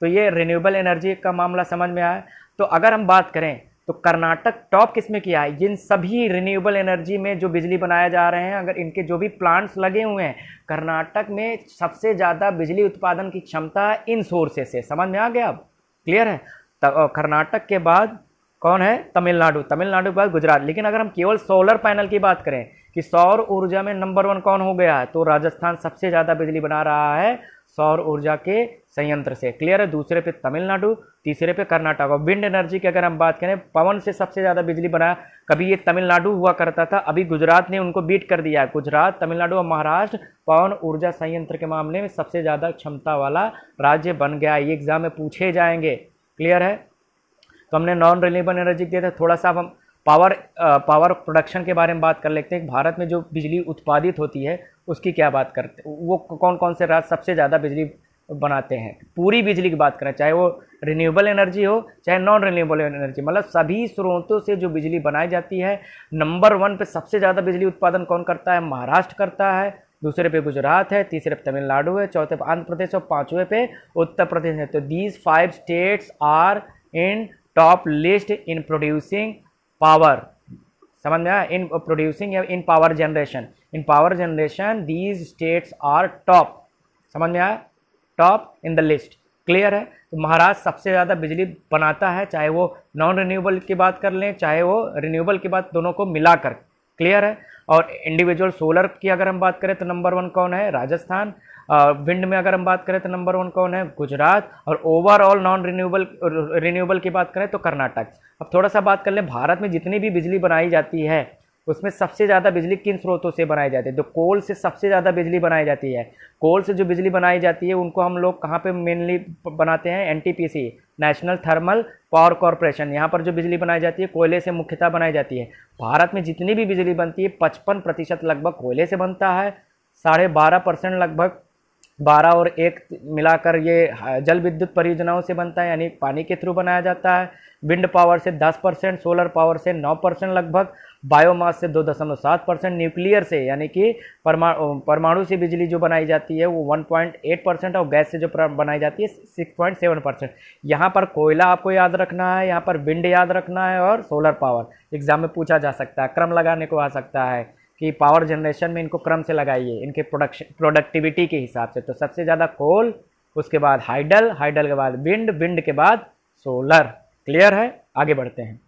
तो ये रिन्यूएबल एनर्जी का मामला समझ में आया। तो अगर हम बात करें तो कर्नाटक टॉप किस में किया है, जिन सभी रिन्यूएबल एनर्जी में जो बिजली बनाया जा रहे हैं, अगर इनके जो भी प्लांट्स लगे हुए हैं, कर्नाटक में सबसे ज़्यादा बिजली उत्पादन की क्षमता इन सोर्सेस से। समझ में आ गया? अब क्लियर है? कर्नाटक के बाद कौन है? तमिलनाडु के बाद गुजरात। लेकिन अगर हम केवल सोलर पैनल की बात करें कि सौर ऊर्जा में नंबर 1 कौन हो गया है, तो राजस्थान सबसे ज़्यादा बिजली बना रहा है सौर ऊर्जा के संयंत्र से। क्लियर है? दूसरे पे तमिलनाडु, तीसरे पे कर्नाटक। और विंड एनर्जी की अगर हम बात करें, पवन से सबसे ज़्यादा बिजली बना, कभी ये तमिलनाडु हुआ करता था, अभी गुजरात ने उनको बीट कर दिया है। गुजरात, तमिलनाडु और महाराष्ट्र पवन ऊर्जा संयंत्र के मामले में सबसे ज़्यादा क्षमता वाला राज्य बन गया। ये एग्जाम में पूछे जाएंगे। क्लियर है? तो हमने नॉन रिन्यूएबल एनर्जी दिया था, थोड़ा सा अब हम पावर प्रोडक्शन के बारे में बात कर लेते हैं। भारत में जो बिजली उत्पादित होती है उसकी क्या बात करते हैं, वो कौन कौन से राज्य सबसे ज़्यादा बिजली बनाते हैं। पूरी बिजली की बात करें, चाहे वो रिन्यूएबल एनर्जी हो चाहे नॉन रिन्यूएबल एनर्जी, मतलब सभी स्रोतों से जो बिजली बनाई जाती है, नंबर 1 पे सबसे ज़्यादा बिजली उत्पादन कौन करता है? महाराष्ट्र करता है, दूसरे पे गुजरात है, तीसरे पे तमिलनाडु है, चौथे पे आंध्र प्रदेश और पाँचवें पे उत्तर प्रदेश है। तो these 5 states are in top list in producing power. समझ में आया? इन प्रोड्यूसिंग या in power generation, in power generation these states are top. समझ में आया? Top in the list. Clear है? तो महाराष्ट्र सबसे ज़्यादा बिजली बनाता है, चाहे वो नॉन रिन्यूएबल की बात कर लें चाहे वो रिन्यूएबल की बात, दोनों को मिलाकर। क्लियर है? और इंडिविजुअल सोलर की अगर हम बात करें तो नंबर 1 कौन है? राजस्थान। विंड में अगर हम बात करें तो नंबर 1 कौन है? गुजरात। और ओवरऑल नॉन रिन्यूएबल की बात करें तो कर्नाटक। अब थोड़ा सा बात कर लें, भारत में जितनी भी बिजली बनाई जाती है उसमें सबसे ज़्यादा बिजली किन स्रोतों से बनाई जाती है? तो कोल से सबसे ज़्यादा बिजली बनाई जाती है। कोल से जो बिजली बनाई जाती है उनको हम लोग कहाँ पे मेनली बनाते हैं? NTPC, national thermal power corporation. यहाँ पर जो बिजली बनाई जाती है कोयले से मुख्यतः बनाई जाती है। भारत में जितनी भी बिजली बनती है 55% लगभग कोयले से बनता है, 12.5% लगभग 12 और 1 मिलाकर ये जल विद्युत परियोजनाओं से बनता है, यानी पानी के थ्रू बनाया जाता है। विंड पावर से 10%, सोलर पावर से 9% लगभग, बायोमास से 2.7%, न्यूक्लियर से यानी कि परमाणु से बिजली जो बनाई जाती है वो 1.8% और गैस से जो बनाई जाती है 6.7%। यहाँ पर कोयला आपको याद रखना है, यहाँ पर विंड याद रखना है और सोलर पावर एग्जाम में पूछा जा सकता है, क्रम लगाने को आ सकता है कि पावर जनरेशन में इनको क्रम से लगाइए इनके प्रोडक्टिविटी के हिसाब से। तो सबसे ज़्यादा कोल, उसके बाद हाइडल, हाइडल के बाद विंड, विंड के बाद सोलर। क्लियर है? आगे बढ़ते हैं।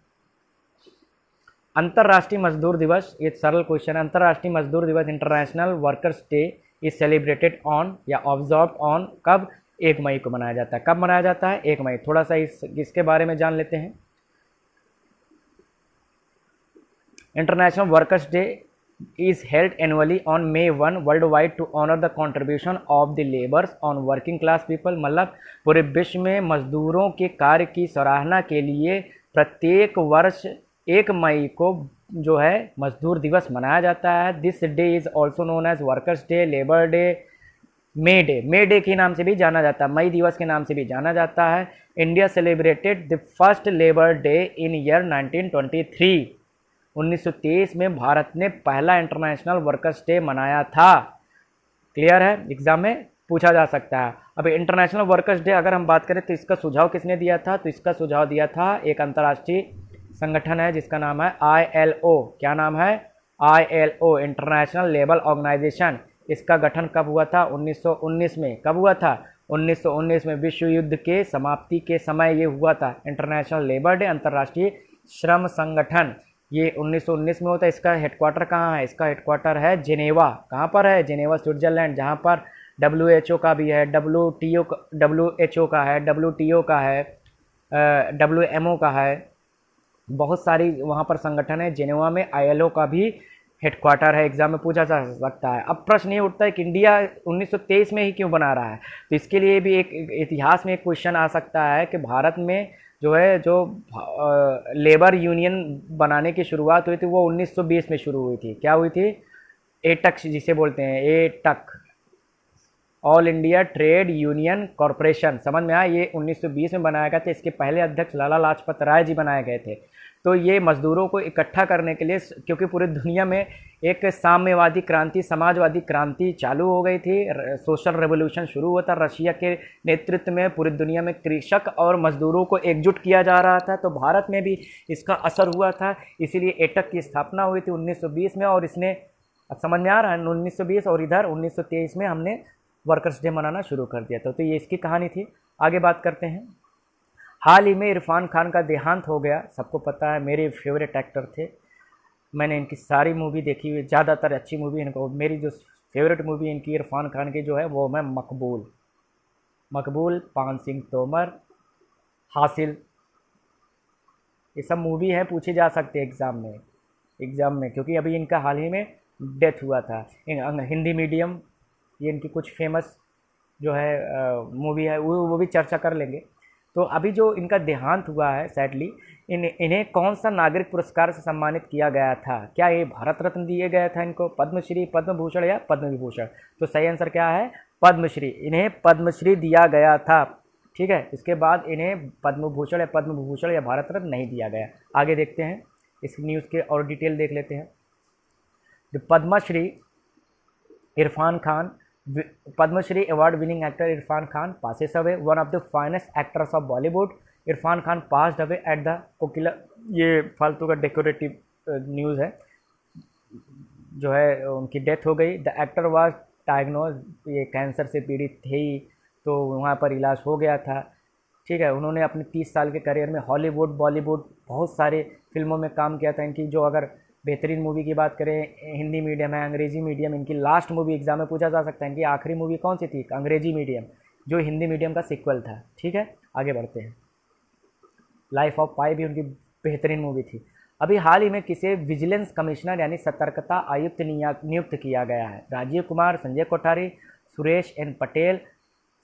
अंतर्राष्ट्रीय मजदूर दिवस, ये सरल क्वेश्चन है। अंतर्राष्ट्रीय मजदूर दिवस, international workers day is celebrated on या ऑब्जर्व ऑन, कब? 1 मई को मनाया जाता है। कब मनाया जाता है? 1 मई। थोड़ा सा इसके बारे में जान लेते हैं। International workers day is held annually on May 1 worldwide to honor the contribution of the laborers on working class people। मतलब पूरे विश्व में मजदूरों के कार्य की सराहना के लिए प्रत्येक वर्ष 1 मई को जो है मजदूर दिवस मनाया जाता है। This day is also known as workers day, labour day, May day के नाम से भी जाना जाता है, मई दिवस के नाम से भी जाना जाता है। India celebrated the first labour day in year 1923। 1923 में भारत ने पहला इंटरनेशनल वर्कर्स डे मनाया था। क्लियर है? एग्जाम में पूछा जा सकता है। अब इंटरनेशनल वर्कर्स डे अगर हम बात करें तो इसका सुझाव किसने दिया था? तो इसका सुझाव दिया था एक अंतर्राष्ट्रीय संगठन है जिसका नाम है ILO। क्या नाम है? ILO, International Labour Organisation. इसका गठन कब हुआ था? 1919 में। कब हुआ था? 1919 में। विश्व युद्ध के समाप्ति के समय ये हुआ था, इंटरनेशनल लेबर डे, अंतर्राष्ट्रीय श्रम संगठन। ये 1919 में होता है। इसका हेडक्वार्टर कहाँ है? इसका हेडक्वार्टर है जिनेवा। कहाँ पर है? जिनेवा, स्विट्जरलैंड, जहाँ पर WHO का भी है, WHO का है, WTO का है, WMO का है, बहुत सारी वहाँ पर संगठन है। जिनेवा में ILO का भी हेडक्वार्टर है। एग्जाम में पूछा जा सकता है। अब प्रश्न ये उठता है कि इंडिया 1923 में ही क्यों बना रहा है? तो इसके लिए भी एक इतिहास में एक क्वेश्चन आ सकता है कि भारत में जो है जो लेबर यूनियन बनाने की शुरुआत हुई थी वो 1920 में शुरू हुई थी। क्या हुई थी? एटक जिसे बोलते हैं, AITUC, all India trade union corporation. समझ में आया? ये 1920 में बनाया गया था। इसके पहले अध्यक्ष लाला लाजपत राय जी बनाए गए थे। तो ये मजदूरों को इकट्ठा करने के लिए, क्योंकि पूरी दुनिया में एक साम्यवादी क्रांति, समाजवादी क्रांति चालू हो गई थी, सोशल रेवोल्यूशन शुरू हुआ था। रशिया के नेतृत्व में पूरी दुनिया में कृषक और मजदूरों को एकजुट किया जा रहा था। तो भारत में भी इसका असर हुआ था, इसीलिए एटक की स्थापना हुई थी 1920 में। और इसने, अब समझ में आ रहा है, 1920 और इधर 1923 में हमने वर्कर्स डे मनाना शुरू कर दिया था। तो ये इसकी कहानी थी। आगे बात करते हैं। हाल ही में इरफान खान का देहांत हो गया। सबको पता है, मेरे फेवरेट एक्टर थे। मैंने इनकी सारी मूवी देखी हुई, ज़्यादातर अच्छी मूवी इनको। मेरी जो फेवरेट मूवी इनकी इरफान खान की जो है वो मैं मकबूल, पान सिंह तोमर, हासिल, ये सब मूवी है, पूछे जा सकते हैं एग्ज़ाम में, क्योंकि अभी इनका हाल ही में डेथ हुआ था। हिंदी मीडियम, ये इनकी कुछ फेमस जो है मूवी है, वो भी चर्चा कर लेंगे। तो अभी जो इनका देहांत हुआ है सैडली, इन्हें कौन सा नागरिक पुरस्कार से सम्मानित किया गया था? क्या ये भारत रत्न दिए गया था इनको, पद्मश्री, पद्म भूषण या पद्म विभूषण? तो सही आंसर क्या है? पद्मश्री। इन्हें पद्मश्री दिया गया था, ठीक है। इसके बाद इन्हें पद्म भूषण या पद्म विभूषण या भारत रत्न नहीं दिया गया। आगे देखते हैं, इस न्यूज़ के और डिटेल देख लेते हैं। The Padma Shri Irfan Khan, Padma Shri award winning actor Irfan Khan passes away, one of the finest actors of Bollywood. Irfan Khan passed away at the Kokila. ये फालतू का डेकोरेटिव न्यूज़ है, जो है उनकी डेथ हो गई। द एक्टर वाज डायग्नोज, ये कैंसर से पीड़ित थे ही, तो वहाँ पर इलाज हो गया था, ठीक है। उन्होंने अपने 30 साल के करियर में हॉलीवुड, बॉलीवुड, बहुत सारे फिल्मों में काम किया था। इनकी जो अगर बेहतरीन मूवी की बात करें, हिंदी मीडियम है, अंग्रेजी मीडियम, इनकी लास्ट मूवी एग्जाम में पूछा जा सकता है इनकी आखिरी मूवी कौन सी थी? अंग्रेजी मीडियम, जो हिंदी मीडियम का सीक्वल था, ठीक है। आगे बढ़ते हैं। लाइफ ऑफ पाई भी उनकी बेहतरीन मूवी थी। अभी हाल ही में किसे विजिलेंस कमिश्नर यानी सतर्कता आयुक्त नियुक्त किया गया है? राजीव कुमार, संजय कोठारी, सुरेश एन पटेल,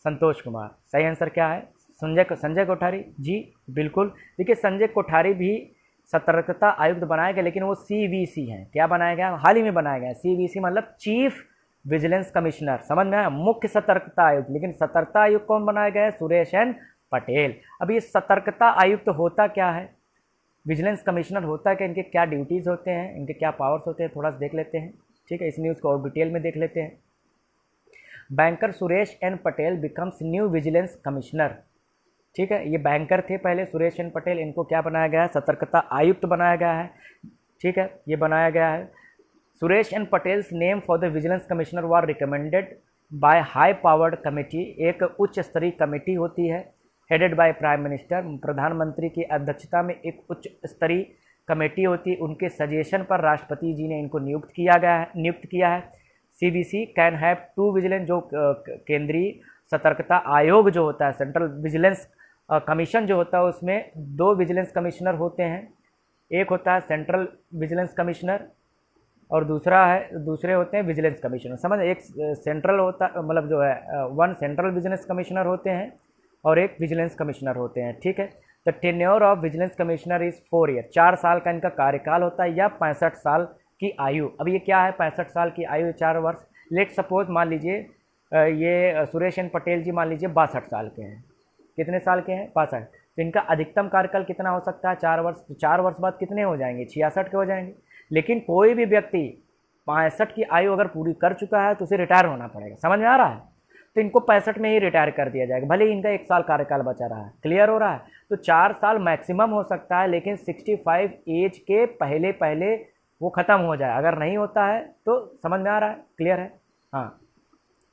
संतोष कुमार। सही आंसर क्या है? संजय कोठारी जी, बिल्कुल। देखिए, संजय कोठारी भी सतर्कता आयुक्त बनाया गया, लेकिन वो CVC हैं। क्या बनाया गया? हाल ही में बनाया गया। CVC मतलब चीफ विजिलेंस कमिश्नर, समझ में आया? मुख्य सतर्कता आयुक्त। लेकिन सतर्कता आयुक्त कौन बनाया गया है? सुरेश एन पटेल। अब ये सतर्कता आयुक्त होता क्या है, विजिलेंस कमिश्नर होता है क्या, इनके क्या ड्यूटीज़ होते हैं, इनके क्या पावर्स होते हैं, थोड़ा सा देख लेते हैं, ठीक है। इस न्यूज़ को और डिटेल में देख लेते हैं। Banker Suresh N Patel becomes new vigilance commissioner, ठीक है। ये बैंकर थे पहले, सुरेश एन पटेल, इनको क्या बनाया गया है? सतर्कता आयुक्त बनाया गया है, ठीक है। ये बनाया गया है। Suresh N Patel's name for the vigilance commissioner was recommended by high powered committee. एक उच्च स्तरीय कमेटी होती है, हेडेड बाय प्राइम मिनिस्टर, प्रधानमंत्री की अध्यक्षता में एक उच्च स्तरीय कमेटी होती है। उनके सजेशन पर राष्ट्रपति जी ने इनको नियुक्त किया है। CVC कैन हैव 2 विजिलेंस, जो केंद्रीय सतर्कता आयोग जो होता है, सेंट्रल विजिलेंस कमीशन जो होता है, उसमें 2 विजिलेंस कमिश्नर होते हैं। एक होता है सेंट्रल विजिलेंस कमिश्नर और दूसरे होते हैं विजिलेंस कमिश्नर। समझ, एक सेंट्रल होता, मतलब जो है 1 सेंट्रल विजिलेंस कमिश्नर होते हैं और एक विजिलेंस कमिश्नर होते हैं, ठीक है। The tenure of vigilance commissioner is 4 year, 4 साल का इनका कार्यकाल होता है, या 65 साल की आयु। अब ये क्या है? 65 साल की आयु, 4 वर्ष। लेट सपोज मान लीजिए ये सुरेश एन पटेल जी मान लीजिए 62 साल के हैं। कितने साल के हैं? 62। तो इनका अधिकतम कार्यकाल कितना हो सकता है? 4 वर्ष। तो 4 वर्ष बाद कितने हो जाएंगे? 66 के हो जाएंगे। लेकिन कोई भी व्यक्ति 65 की आयु अगर पूरी कर चुका है तो उसे रिटायर होना पड़ेगा, समझ में आ रहा है? तो इनको 65 में ही रिटायर कर दिया जाएगा, भले ही इनका 1 साल कार्यकाल बचा रहा है। क्लियर हो रहा है? तो 4 साल मैक्सिमम हो सकता है, लेकिन 65 एज के पहले पहले वो ख़त्म हो जाए। अगर नहीं होता है तो समझ में आ रहा है? क्लियर है? हाँ।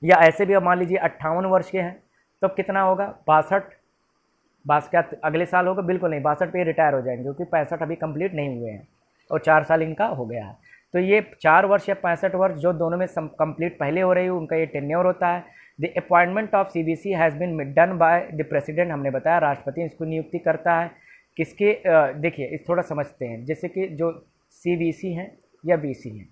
या ऐसे भी अब मान लीजिए 58 वर्ष के हैं, तो कितना होगा? 62 क्या अगले साल होगा? बिल्कुल नहीं, 62 पे रिटायर हो जाएंगे, क्योंकि 65 अभी कंप्लीट नहीं हुए हैं और 4 साल इनका हो गया है। तो ये 4 वर्ष या 65 वर्ष जो दोनों में कंप्लीट पहले हो रही है, उनका ये टेन्योर होता है। The appointment of CVC has been done by the president, हमने बताया राष्ट्रपति इसको नियुक्ति करता है। किसके? देखिए, इस थोड़ा समझते हैं। जैसे कि जो CVC हैं या VC हैं,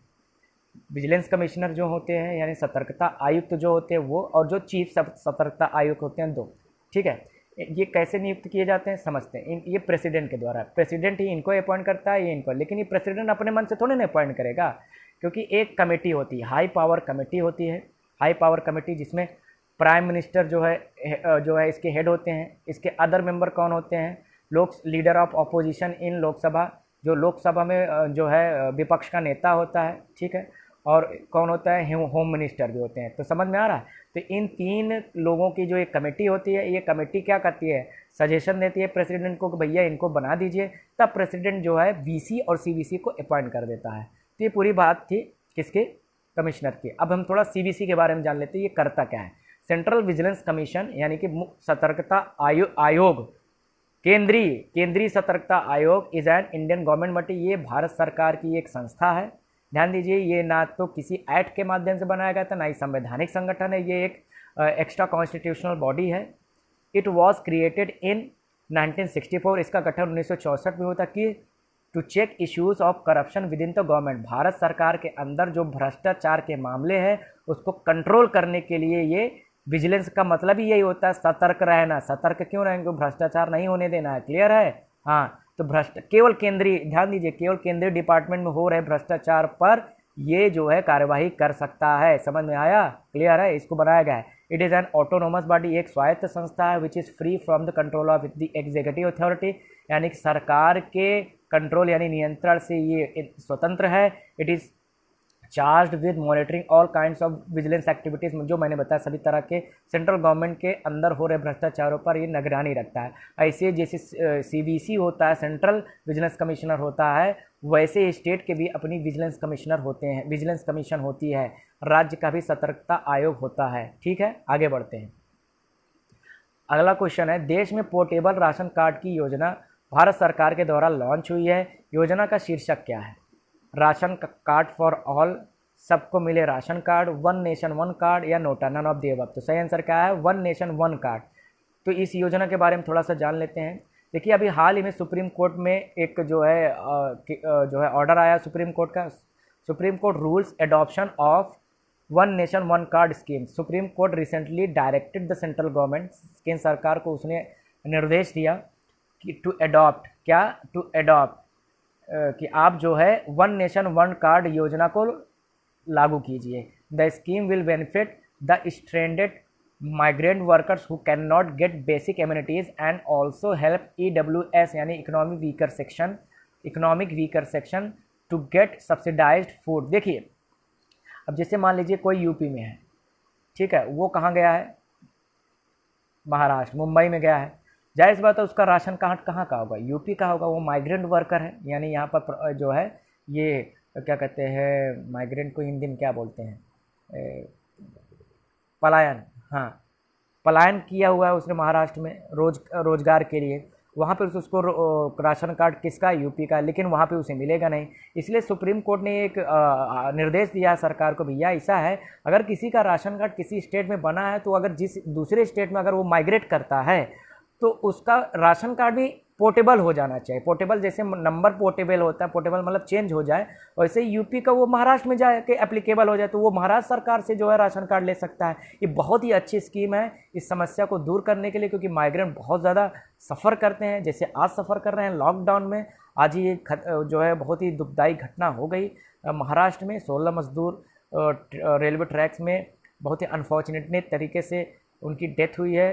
विजिलेंस कमिश्नर जो होते हैं यानी सतर्कता आयुक्त जो होते हैं वो, और जो चीफ सतर्कता आयुक्त होते हैं 2, ठीक है। ये कैसे नियुक्त किए जाते हैं समझते हैं। ये प्रेसिडेंट के द्वारा, प्रेसिडेंट ही इनको अपॉइंट करता है, ये इनको। लेकिन ये प्रेसिडेंट अपने मन से थोड़ी ना अपॉइंट करेगा, क्योंकि एक कमेटी होती है, हाई पावर कमेटी होती है, हाई पावर कमेटी, जिसमें प्राइम मिनिस्टर जो है इसके हेड होते हैं। इसके अदर मेंबर कौन होते हैं? Leader of opposition in Lok Sabha, जो लोकसभा में जो है विपक्ष का नेता होता है, ठीक है। और कौन होता है? होम मिनिस्टर भी होते हैं। तो समझ में आ रहा है? तो इन 3 लोगों की जो एक कमेटी होती है, ये कमेटी क्या करती है? सजेशन देती है प्रेसिडेंट को कि भैया इनको बना दीजिए। तब प्रेसिडेंट जो है VC और CVC को अपॉइंट कर देता है। तो ये पूरी बात थी किसके? कमिश्नर की। अब हम थोड़ा CVC के बारे में जान लेते हैं, ये करता क्या है। सेंट्रल विजिलेंस कमीशन यानी कि सतर्कता आयोग, केंद्रीय सतर्कता आयोग is an Indian government but ये भारत सरकार की एक संस्था है। ध्यान दीजिए, ये ना तो किसी एक्ट के माध्यम से बनाया गया था, ना ही संवैधानिक संगठन है, ये एक एक्स्ट्रा कॉन्स्टिट्यूशनल बॉडी है। इट वॉज क्रिएटेड इन 1964, इसका गठन 1964 में हुआ कि to check issues of corruption within the government, Bharat सरकार के अंदर जो भ्रष्टाचार के मामले हैं उसको कंट्रोल करने के लिए ये विजिलेंस का मतलब ही यही होता है, सतर्क रहना। सतर्क क्यों रहेंगे? भ्रष्टाचार नहीं होने देना है। क्लियर है? हाँ। तो केवल केंद्रीय, ध्यान दीजिए, केवल केंद्रीय डिपार्टमेंट में हो रहे भ्रष्टाचार पर ये जो है कार्यवाही कर सकता है। समझ में आया? क्लियर है? इसको बनाया गया है। It is an autonomous body, एक स्वायत्त संस्था है, which is free from the control of the executive authority, यानी कि सरकार के कंट्रोल यानी नियंत्रण से ये स्वतंत्र है। It is charge with monitoring all kinds of vigilance activities, जो मैंने बताया सभी तरह के सेंट्रल गवर्नमेंट के अंदर हो रहे भ्रष्टाचारों पर ये निगरानी रखता है। ऐसे जैसे CVC होता है, सेंट्रल विजिलेंस कमिश्नर होता है, वैसे स्टेट के भी अपनी विजिलेंस कमिश्नर होते हैं, विजिलेंस कमीशन होती है। राज्य का भी सतर्कता आयोग होता है। ठीक है, आगे बढ़ते हैं। अगला क्वेश्चन है, देश में पोर्टेबल राशन कार्ड की योजना भारत सरकार के द्वारा लॉन्च हुई है। योजना का शीर्षक क्या है? राशन कार्ड फॉर ऑल, सबको मिले ration card, one nation one card, या NOTA, none of the above. तो सही आंसर क्या है? One nation one card. तो इस योजना के बारे में थोड़ा सा जान लेते हैं। देखिए, अभी हाल ही में सुप्रीम कोर्ट में एक जो है ऑर्डर आया सुप्रीम कोर्ट का। Supreme court rules adoption of one nation one card scheme. Supreme court recently directed the central government, केंद्र सरकार को उसने निर्देश दिया कि टू एडॉप्ट, क्या? टू एडॉप्ट, कि आप जो है वन नेशन वन कार्ड योजना को लागू कीजिए। The scheme will benefit the stranded migrant workers who can not get basic amenities and also help EWS यानी economic weaker section to get subsidised food. देखिए, अब जैसे मान लीजिए कोई यूपी में है, ठीक है, वो कहाँ गया है? महाराष्ट्र, मुंबई में गया है। जाहिर सी बात है उसका राशन कार्ड कहाँ का होगा? यूपी का होगा। वो माइग्रेंट वर्कर है, यानी यहाँ पर जो है ये क्या कहते हैं, माइग्रेंट को हिंदी में क्या बोलते हैं? पलायन। हाँ, पलायन किया हुआ है उसने महाराष्ट्र में रोजगार के लिए। वहाँ पर उसको राशन कार्ड किसका? यूपी का, लेकिन वहाँ पे उसे मिलेगा नहीं। इसलिए सुप्रीम कोर्ट ने एक निर्देश दिया है सरकार को, भैया ऐसा है, अगर किसी का राशन कार्ड किसी स्टेट में बना है, तो अगर जिस दूसरे स्टेट में अगर वो माइग्रेट करता है तो उसका राशन कार्ड भी पोर्टेबल हो जाना चाहिए। पोर्टेबल जैसे नंबर पोर्टेबल होता है, पोर्टेबल मतलब चेंज हो जाए, वैसे यूपी का वो महाराष्ट्र में जाके एप्लीकेबल हो जाए, तो वो महाराष्ट्र सरकार से जो है राशन कार्ड ले सकता है। ये बहुत ही अच्छी स्कीम है इस समस्या को दूर करने के लिए, क्योंकि माइग्रेंट बहुत ज़्यादा सफ़र करते हैं। जैसे आज सफ़र कर रहे हैं लॉकडाउन में, आज ही जो है बहुत ही दुखदायी घटना हो गई महाराष्ट्र में। 16 मजदूर रेलवे ट्रैक्स में बहुत ही अनफॉर्चुनेट तरीके से उनकी डेथ हुई है।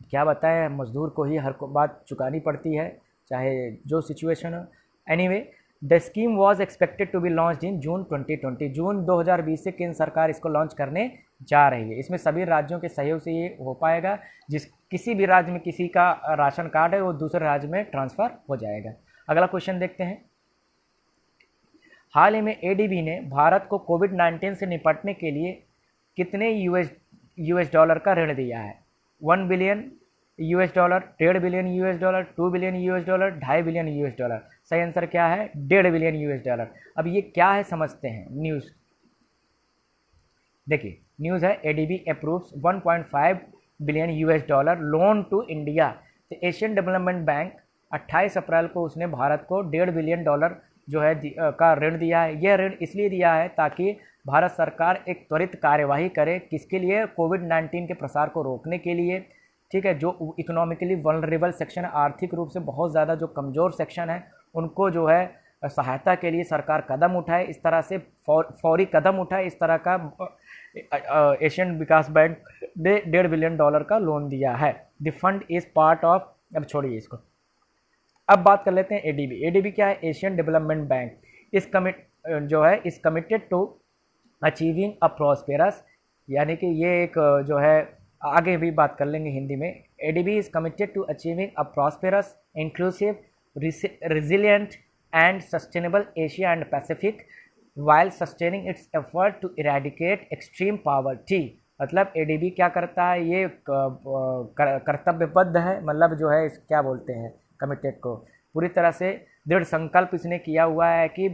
क्या बताएं, मजदूर को ही हर बात चुकानी पड़ती है, चाहे जो सिचुएशन हो। Anyway, the scheme was expected to be launched in June 2020। जून 2020 से केंद्र सरकार इसको लॉन्च करने जा रही है। इसमें सभी राज्यों के सहयोग से ये हो पाएगा। किसी भी राज्य में किसी का राशन कार्ड है, वो दूसरे राज्य में ट्रांसफ़र हो जाएगा। अगला क्वेश्चन देखते हैं। हाल ही में ADB ने भारत को कोविड-19 से निपटने के लिए कितने US डॉलर का ऋण दिया है? 1 billion US dollar, 1.5 billion US dollar, 2 billion US dollar, 2.5 billion US dollar. सही आंसर क्या है? 1.5 बिलियन US डॉलर। अब ये क्या है समझते हैं। न्यूज़ देखिए, न्यूज़ है ADB approves 1.5 billion US dollar loan to India. तो एशियन डेवलपमेंट बैंक 28 अप्रैल को उसने भारत को 1.5 बिलियन डॉलर जो है का ऋण दिया है। यह ऋण इसलिए दिया है ताकि भारत सरकार एक त्वरित कार्यवाही करे, किसके लिए? कोविड-19 के प्रसार को रोकने के लिए। ठीक है, जो इकोनॉमिकली वल्नरेबल सेक्शन है, आर्थिक रूप से बहुत ज़्यादा जो कमज़ोर सेक्शन है, उनको जो है सहायता के लिए सरकार कदम उठाए। इस तरह से फौरी कदम उठाए। इस तरह का एशियन विकास बैंक ने 1.5 बिलियन डॉलर का लोन दिया है। The fund is part of, अब छोड़िए इसको, अब बात कर लेते हैं ADB। ADB क्या है? Asian development bank. Is committed to achieving a prosperous, यानी कि ये एक जो है, आगे भी बात कर लेंगे हिंदी में। ADB is committed to achieving a prosperous, inclusive, resilient and sustainable Asia and Pacific while sustaining its effort to eradicate extreme poverty। मतलब ADB क्या करता है? ये कर्तव्यबद्ध है, मतलब जो है क्या बोलते हैं, कमिटेड को पूरी तरह से दृढ़ संकल्प इसने किया हुआ है कि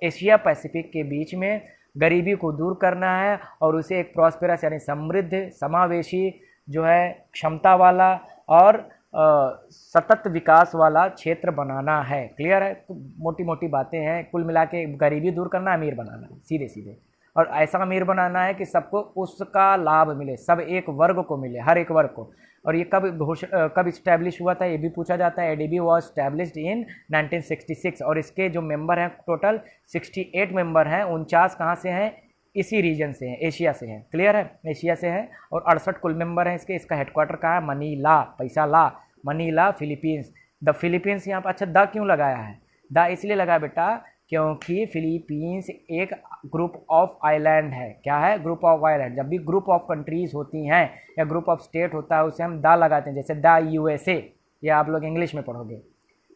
एशिया पैसिफिक के बीच में गरीबी को दूर करना है और उसे एक प्रॉस्पेरस यानी समृद्ध, समावेशी, जो है क्षमता वाला और सतत विकास वाला क्षेत्र बनाना है। क्लियर है? तो मोटी मोटी बातें हैं, कुल मिला के गरीबी दूर करना, अमीर बनाना, सीधे सीधे, और ऐसा अमीर बनाना है कि सबको उसका लाभ मिले, सब एक वर्ग को मिले, हर एक वर्ग को। और ये कब इस्टेब्लिश हुआ था ये भी पूछा जाता है। एडीबी वॉज स्टैब्लिश्ड इन 1966 और इसके जो मेंबर हैं टोटल 68 मेंबर हैं, 49 कहाँ से हैं, इसी रीजन से हैं, एशिया से हैं। क्लियर है, एशिया से हैं। और 68 कुल मेंबर हैं इसके। इसका हेडक्वार्टर कहाँ है, मनीला, पैसा ला, मनीला फिलीपींस। द फिलीपींस यहाँ पर, अच्छा द क्यों लगाया है, द इसलिए लगाया बेटा क्योंकि फिलीपींस एक ग्रुप ऑफ आइलैंड है। क्या है, ग्रुप ऑफ आइलैंड। जब भी ग्रुप ऑफ कंट्रीज होती हैं या ग्रुप ऑफ स्टेट होता है उसे हम द लगाते हैं, जैसे द यूएसए, ये आप लोग इंग्लिश में पढ़ोगे।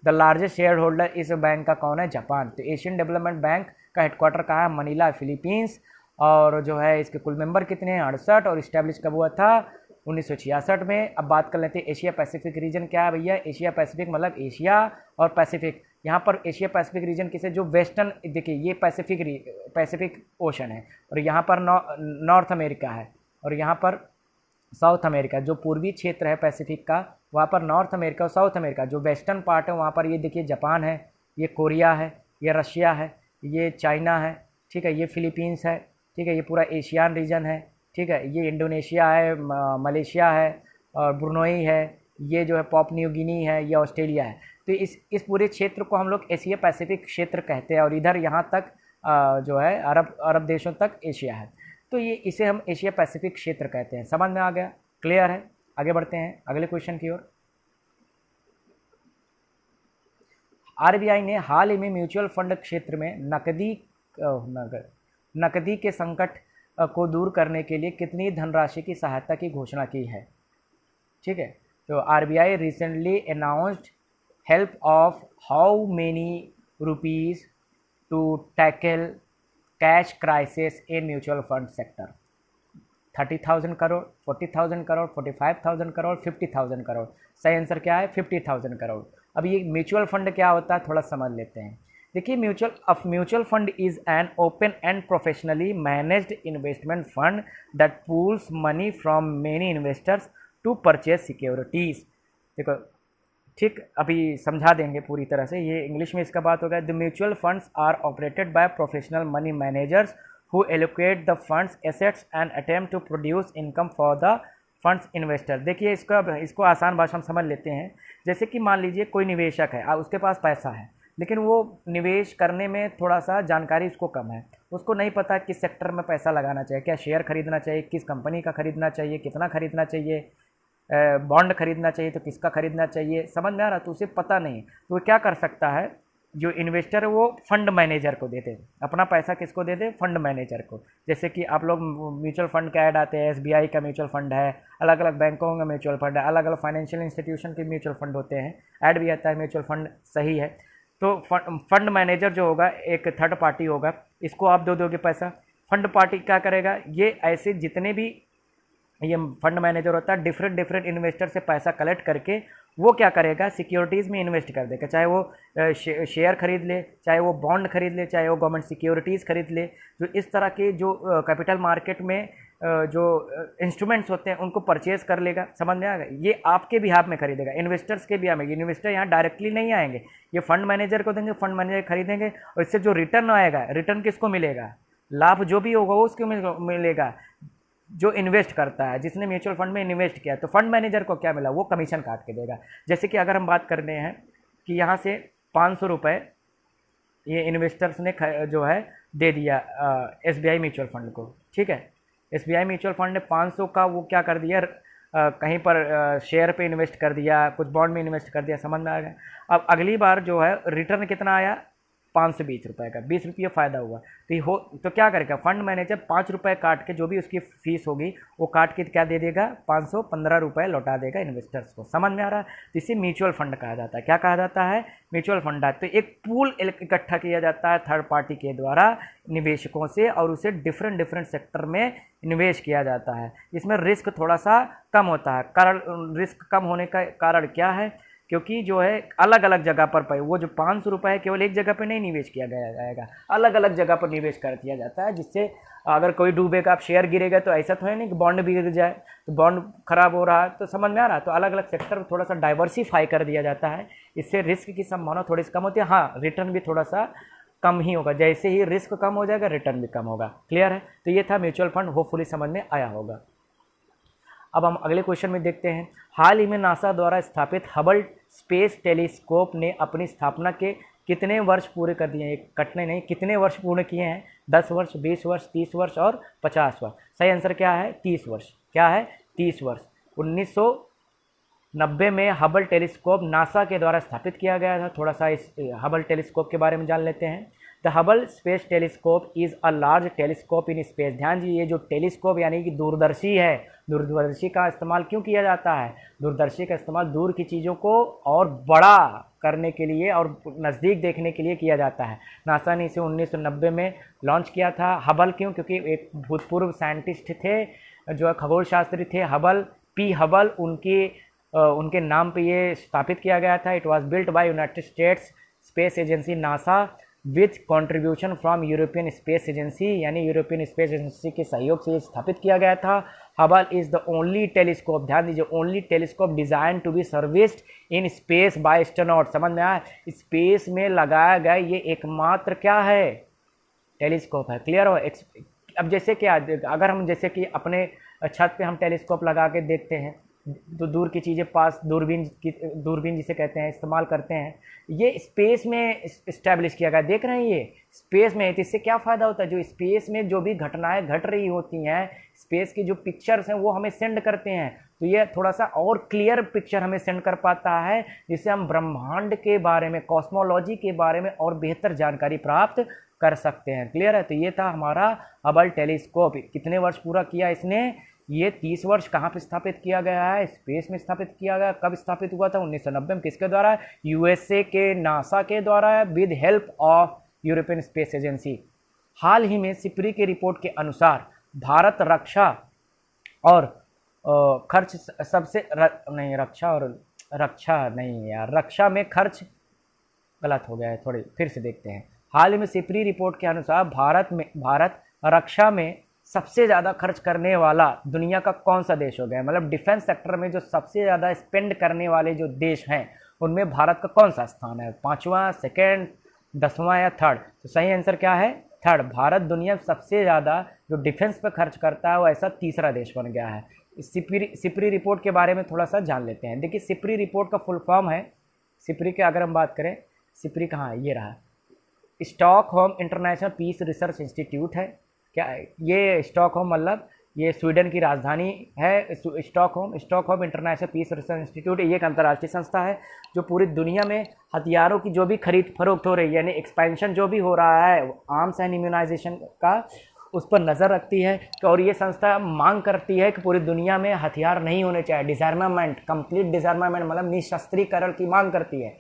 द लार्जेस्ट शेयर होल्डर इस बैंक का कौन है, जापान। तो एशियन डेवलपमेंट बैंक का हेडक्वार्टर कहाँ है, मनीला फिलीपींस। और जो है इसके कुल मेंबर कितने हैं, 68। और इस्टेब्लिश कब हुआ था, 1966 में। अब बात कर लेते हैं एशिया पैसिफिक रीजन क्या है भैया। एशिया पैसिफिक मतलब एशिया और पैसिफिक। यहाँ पर एशिया पैसिफिक रीजन किसे, जो वेस्टर्न, देखिए ये पैसिफिक ओशन है और यहाँ पर नॉर्थ अमेरिका है और यहाँ पर साउथ अमेरिका। जो पूर्वी क्षेत्र है पैसिफिक का वहाँ पर नॉर्थ अमेरिका और साउथ अमेरिका। जो वेस्टर्न पार्ट है वहाँ पर ये देखिए जापान है, ये कोरिया है, ये रशिया है, ये चाइना है, ठीक है, ये फिलीपींस है, ठीक है, ये पूरा एशियान रीजन है, ठीक है, ये इंडोनेशिया है, मलेशिया है और ब्रुनोई है, ये जो है पापुआ न्यू गिनी है, ये ऑस्ट्रेलिया है। तो इस पूरे क्षेत्र को हम लोग एशिया पैसिफिक क्षेत्र कहते हैं और इधर यहाँ तक जो है अरब देशों तक एशिया है। तो ये इसे हम एशिया पैसिफिक क्षेत्र कहते हैं। समझ में आ गया, क्लियर है। आगे बढ़ते हैं अगले क्वेश्चन की ओर। आरबीआई ने हाल ही में म्यूचुअल फंड क्षेत्र में नकदी के संकट को दूर करने के लिए कितनी धनराशि की सहायता की घोषणा की है, ठीक है। तो RBI recently announced help of how many rupees to tackle cash crisis in mutual fund sector. 30,000 crore, 40,000 crore, 45,000 crore, 50,000 crore. सही आंसर क्या है, 50,000 करोड़। अब ये म्यूचुअल फंड क्या होता है थोड़ा समझ लेते हैं। देखिए mutual fund is an open end professionally managed investment fund that pools money from many investors to purchase securities. देखो ठीक, अभी समझा देंगे पूरी तरह से, ये इंग्लिश में इसका बात होगा। The mutual funds are operated by professional money managers who allocate the funds assets and attempt to produce income for the funds investor। देखिए इसको आसान भाषा में समझ लेते हैं। जैसे कि मान लीजिए कोई निवेशक है, उसके पास पैसा है लेकिन वो निवेश करने में थोड़ा सा जानकारी उसको कम है, उसको नहीं पता किस सेक्टर में पैसा लगाना चाहिए, क्या शेयर खरीदना चाहिए, किस कंपनी का खरीदना चाहिए, कितना खरीदना चाहिए, बॉन्ड खरीदना चाहिए तो किसका खरीदना चाहिए, समझ में आ रहा। तो उसे पता नहीं, तो वो क्या कर सकता है, जो इन्वेस्टर है वो फंड मैनेजर को देते, अपना पैसा किसको देते, फंड मैनेजर को। जैसे कि आप लोग म्यूचुअल फंड का ऐड आते हैं, एसबीआई का म्यूचुअल फंड है, अलग अलग बैंकों का म्यूचुअल फंड है, अलग अलग फाइनेंशियल इंस्टीट्यूशन के म्यूचुअल फंड होते हैं, ऐड भी आता है म्यूचुअल फंड, सही है। तो फंड मैनेजर जो होगा एक थर्ड पार्टी होगा, इसको आप दोगे पैसा। फंड पार्टी क्या करेगा, ये ऐसे जितने भी ये फंड मैनेजर होता है डिफरेंट इन्वेस्टर से पैसा कलेक्ट करके वो क्या करेगा, सिक्योरिटीज़ में इन्वेस्ट कर देगा, चाहे वो शेयर खरीद ले, चाहे वो बॉन्ड खरीद ले, चाहे वो गवर्नमेंट सिक्योरिटीज़ खरीद ले। जो इस तरह के जो कैपिटल मार्केट में जो इंस्ट्रूमेंट्स होते हैं उनको परचेज कर लेगा, समझ में आएगा। ये आपके बिहाफ में खरीदेगा, इन्वेस्टर्स के बिहाफ में। इन्वेस्टर यहाँ डायरेक्टली नहीं आएंगे, ये फंड मैनेजर को देंगे, फंड मैनेजर खरीदेंगे और इससे जो रिटर्न आएगा, रिटर्न किसको मिलेगा, लाभ जो भी होगा वो उसको मिलेगा जो इन्वेस्ट करता है, जिसने म्यूचुअल फंड में इन्वेस्ट किया। तो फंड मैनेजर को क्या मिला, वो कमीशन काट के देगा। जैसे कि अगर हम बात कर रहे हैं कि यहाँ से 500 रुपये ये इन्वेस्टर्स ने जो है दे दिया एसबीआई म्यूचुअल फंड को, ठीक है। एसबीआई म्यूचुअल फंड ने 500 का वो क्या कर दिया, कहीं पर शेयर पे इन्वेस्ट कर दिया, कुछ बॉन्ड में इन्वेस्ट कर दिया, समझ में आ गया। अब अगली बार जो है रिटर्न कितना आया, 520 रुपये का, 20 रुपये फ़ायदा हुआ। तो क्या करेगा, फंड मैनेजर 5 रुपये काट के जो भी उसकी फीस होगी वो काट के क्या दे देगा, 515 रुपये लौटा देगा इन्वेस्टर्स को, समझ में आ रहा है। तो इसे म्यूचुअल फंड कहा जाता है। क्या कहा जाता है, म्यूचुअल फंड। तो एक पूल इकट्ठा किया जाता है थर्ड पार्टी के द्वारा निवेशकों से और उसे डिफरेंट सेक्टर में इन्वेस्ट किया जाता है। इसमें रिस्क थोड़ा सा कम होता है। कारण रिस्क कम होने का कारण क्या है, क्योंकि जो है अलग अलग जगह पर वो जो 500 रुपये है केवल एक जगह पर नहीं निवेश किया गया जाएगा, अलग अलग जगह पर निवेश कर दिया जाता है। जिससे अगर कोई डूबेगा, आप शेयर गिरेगा तो ऐसा तो है नहीं कि बॉन्ड भी गिर जाए, तो बॉन्ड खराब हो रहा है, तो समझ में आ रहा है। तो अलग अलग सेक्टर थोड़ा सा डाइवर्सिफाई कर दिया जाता है, इससे रिस्क की संभावना थोड़ी सी कम होती है। हाँ, रिटर्न भी थोड़ा सा कम ही होगा, जैसे ही रिस्क कम हो जाएगा रिटर्न भी कम होगा। क्लियर है। तो ये था म्यूचुअल फंड, होपफुली समझ में आया होगा। अब हम अगले क्वेश्चन में देखते हैं, हाल ही में नासा द्वारा स्थापित हबल स्पेस टेलीस्कोप ने अपनी स्थापना के कितने वर्ष पूरे कर दिए हैं? कटने नहीं, कितने वर्ष पूर्ण किए हैं? 10 वर्ष, 20 वर्ष, 30 वर्ष और 50 वर्ष। सही आंसर क्या है? 30 वर्ष। क्या है? 30 वर्ष। 1990 में हबल टेलीस्कोप नासा के द्वारा स्थापित किया गया था। थोड़ा सा इस हबल टेलीस्कोप के बारे में जान लेते हैं। The Hubble space telescope is a large telescope in space. ध्यान दीजिए, ये जो टेलीस्कोप यानी कि दूरदर्शी है, दूरदर्शी का इस्तेमाल क्यों किया जाता है? दूरदर्शी का इस्तेमाल दूर की चीज़ों को और बड़ा करने के लिए और नज़दीक देखने के लिए किया जाता है। नासा ने इसे 1990 में लॉन्च किया था। हबल क्यों? क्योंकि एक भूतपूर्व साइंटिस्ट थे जो है खगोल शास्त्री थे, हबल, पी हबल, उनके नाम पे ये स्थापित किया गया था। It was built by United States space agency NASA with contribution from European space agency, यानी यूरोपियन स्पेस एजेंसी के सहयोग से ये स्थापित किया गया था। Hubble is the only telescope, ध्यान दीजिए, only telescope design to be serviced in space by astronaut. समझ में आया? स्पेस में लगाया गया ये एकमात्र क्या है? टेलीस्कोप है। क्लियर हो? अब जैसे क्या, अगर हम जैसे कि अपने छत पे हम टेलीस्कोप लगा के देखते हैं तो दूर की चीज़ें पास, दूरबीन जिसे कहते हैं, इस्तेमाल करते हैं। ये स्पेस में इस्टेब्लिश किया गया, देख रहे हैं, ये स्पेस में है। तो इससे क्या फ़ायदा होता है? जो स्पेस में जो भी घटनाएं घट रही होती हैं, स्पेस की जो पिक्चर्स हैं वो हमें सेंड करते हैं, तो ये थोड़ा सा और क्लियर पिक्चर हमें सेंड कर पाता है, जिससे हम ब्रह्मांड के बारे में, कॉस्मोलॉजी के बारे में और बेहतर जानकारी प्राप्त कर सकते हैं। क्लियर है? तो ये था हमारा हबल टेलीस्कोप। कितने वर्ष पूरा किया इसने? ये 30 वर्ष। कहाँ पे स्थापित किया गया है? स्पेस में स्थापित किया गया। कब स्थापित हुआ था? 1990 में। किसके द्वारा? यूएसए के नासा के द्वारा, with help of European space agency. हाल ही में सिपरी की रिपोर्ट के अनुसार भारत रक्षा और खर्च सबसे नहीं, रक्षा में खर्च गलत हो गया है, थोड़ी फिर से देखते हैं। हाल ही में सिपरी रिपोर्ट के अनुसार भारत रक्षा में सबसे ज़्यादा खर्च करने वाला दुनिया का कौन सा देश हो गया? मतलब डिफेंस सेक्टर में जो सबसे ज़्यादा स्पेंड करने वाले जो देश हैं उनमें भारत का कौन सा स्थान है? 5वां, सेकेंड, 10वां या थर्ड? तो सही आंसर क्या है? थर्ड। भारत दुनिया में सबसे ज़्यादा जो डिफेंस पर खर्च करता है वो ऐसा तीसरा देश बन गया है। सिपरी रिपोर्ट के बारे में थोड़ा सा जान लेते हैं। देखिए, सिपरी रिपोर्ट का फुल फॉर्म है, सिपरी के अगर हम बात करें, सिपरी कहाँ है? ये रहा, Stockholm International Peace Research Institute है। क्या है ये? स्टॉकहोम मतलब ये स्वीडन की राजधानी है। Stockholm International Peace Research Institute, ये एक अंतर्राष्ट्रीय संस्था है जो पूरी दुनिया में हथियारों की जो भी खरीद फरोख्त हो रही है, यानी एक्सपेंशन जो भी हो रहा है आर्म्स एंड इम्यूनाइजेशन का, उस पर नज़र रखती है। और ये संस्था मांग करती है कि पूरी दुनिया में हथियार नहीं होने चाहिए। डिसआर्मामेंट, कंप्लीट डिसआर्मामेंट मतलब निशस्त्रीकरण की मांग करती है,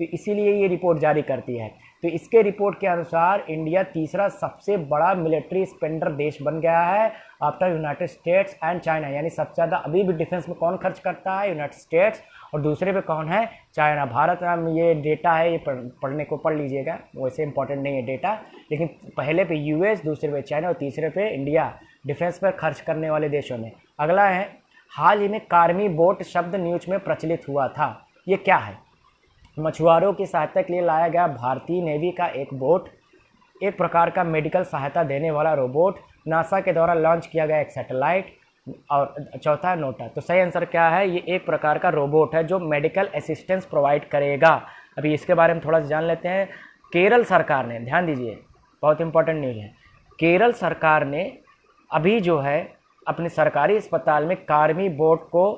तो इसीलिए ये रिपोर्ट जारी करती है। तो इसके रिपोर्ट के अनुसार इंडिया तीसरा सबसे बड़ा मिलिट्री स्पेंडर देश बन गया है after United states and China. यानी सबसे ज़्यादा अभी भी डिफेंस में कौन खर्च करता है? यूनाइटेड स्टेट्स, और दूसरे पे कौन है? चाइना। भारत में ये डेटा है, ये पढ़ने को पढ़ लीजिएगा, वैसे इंपॉर्टेंट नहीं है डेटा, लेकिन पहले पे यूएस, दूसरे पे चाइना और तीसरे पे इंडिया डिफेंस पर खर्च करने वाले देशों में। अगला है, हाल ही में कार्मी बोट शब्द न्यूज में प्रचलित हुआ था। ये क्या है? मछुआरों की सहायता के लिए लाया गया भारतीय नेवी का एक बोट, एक प्रकार का मेडिकल सहायता देने वाला रोबोट, नासा के द्वारा लॉन्च किया गया एक सैटेलाइट, और चौथा नोटा। तो सही आंसर क्या है? ये एक प्रकार का रोबोट है जो मेडिकल असिस्टेंस प्रोवाइड करेगा। अभी इसके बारे में थोड़ा सा जान लेते हैं। केरल सरकार ने, ध्यान दीजिए, बहुत इंपॉर्टेंट न्यूज़ है, केरल सरकार ने अभी जो है अपने सरकारी अस्पताल में कार्मी बोट को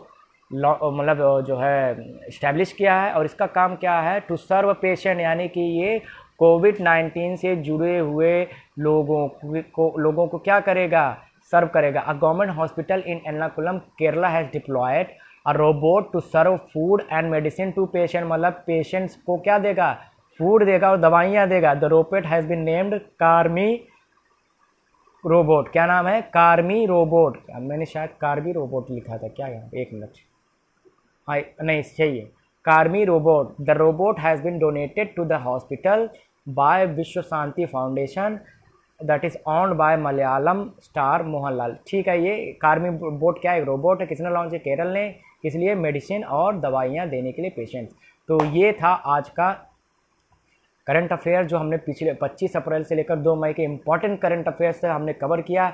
मतलब जो है इस्टेब्लिश किया है, और इसका काम क्या है? टू सर्व पेशेंट, यानी कि ये कोविड-19 से जुड़े हुए लोगों को क्या करेगा? सर्व करेगा। A government hospital in Ernakulam Kerala has deployed a robot to serve food and medicine to patient, मतलब पेशेंट्स को क्या देगा? फूड देगा और दवाइयाँ देगा। The robot has been named Karmi robot. क्या नाम है? Karmi robot. मैंने शायद कार्बी रोबोट लिखा था क्या? यहाँ एक मिनट, हाँ नहीं सही है, Karmi robot. The robot has been donated to the hospital by Vishwa Shanti foundation that is owned by Malayalam star Mohanlal. ठीक है, ये कार्मी बोट क्या है? रोबोट है। किसने लॉन्च है? केरल ने। इसलिए मेडिसिन और दवाइयाँ देने के लिए पेशेंट्स। तो ये था आज का करंट अफेयर जो हमने पिछले 25 अप्रैल से लेकर 2 मई के इम्पॉर्टेंट करंट अफेयर्स से हमने कवर किया।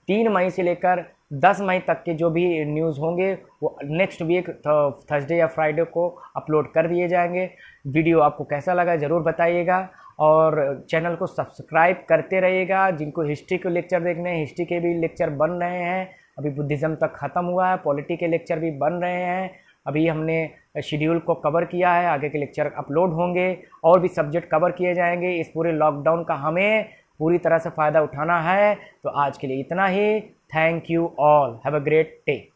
3 मई से लेकर 10 मई तक के जो भी न्यूज़ होंगे वो नेक्स्ट वीक थर्सडे या फ्राइडे को अपलोड कर दिए जाएंगे। वीडियो आपको कैसा लगा ज़रूर बताइएगा और चैनल को सब्सक्राइब करते रहिएगा। जिनको हिस्ट्री के लेक्चर देखने हैं, हिस्ट्री के भी लेक्चर बन रहे हैं। अभी बुद्धिज़्म तक ख़त्म हुआ है, पॉलिटी के लेक्चर भी बन रहे हैं। अभी हमने शेड्यूल को कवर किया है, आगे के लेक्चर अपलोड होंगे और भी सब्जेक्ट कवर किए जाएंगे। इस पूरे लॉकडाउन का हमें पूरी तरह से फ़ायदा उठाना है। तो आज के लिए इतना ही। Thank you all, have a great day.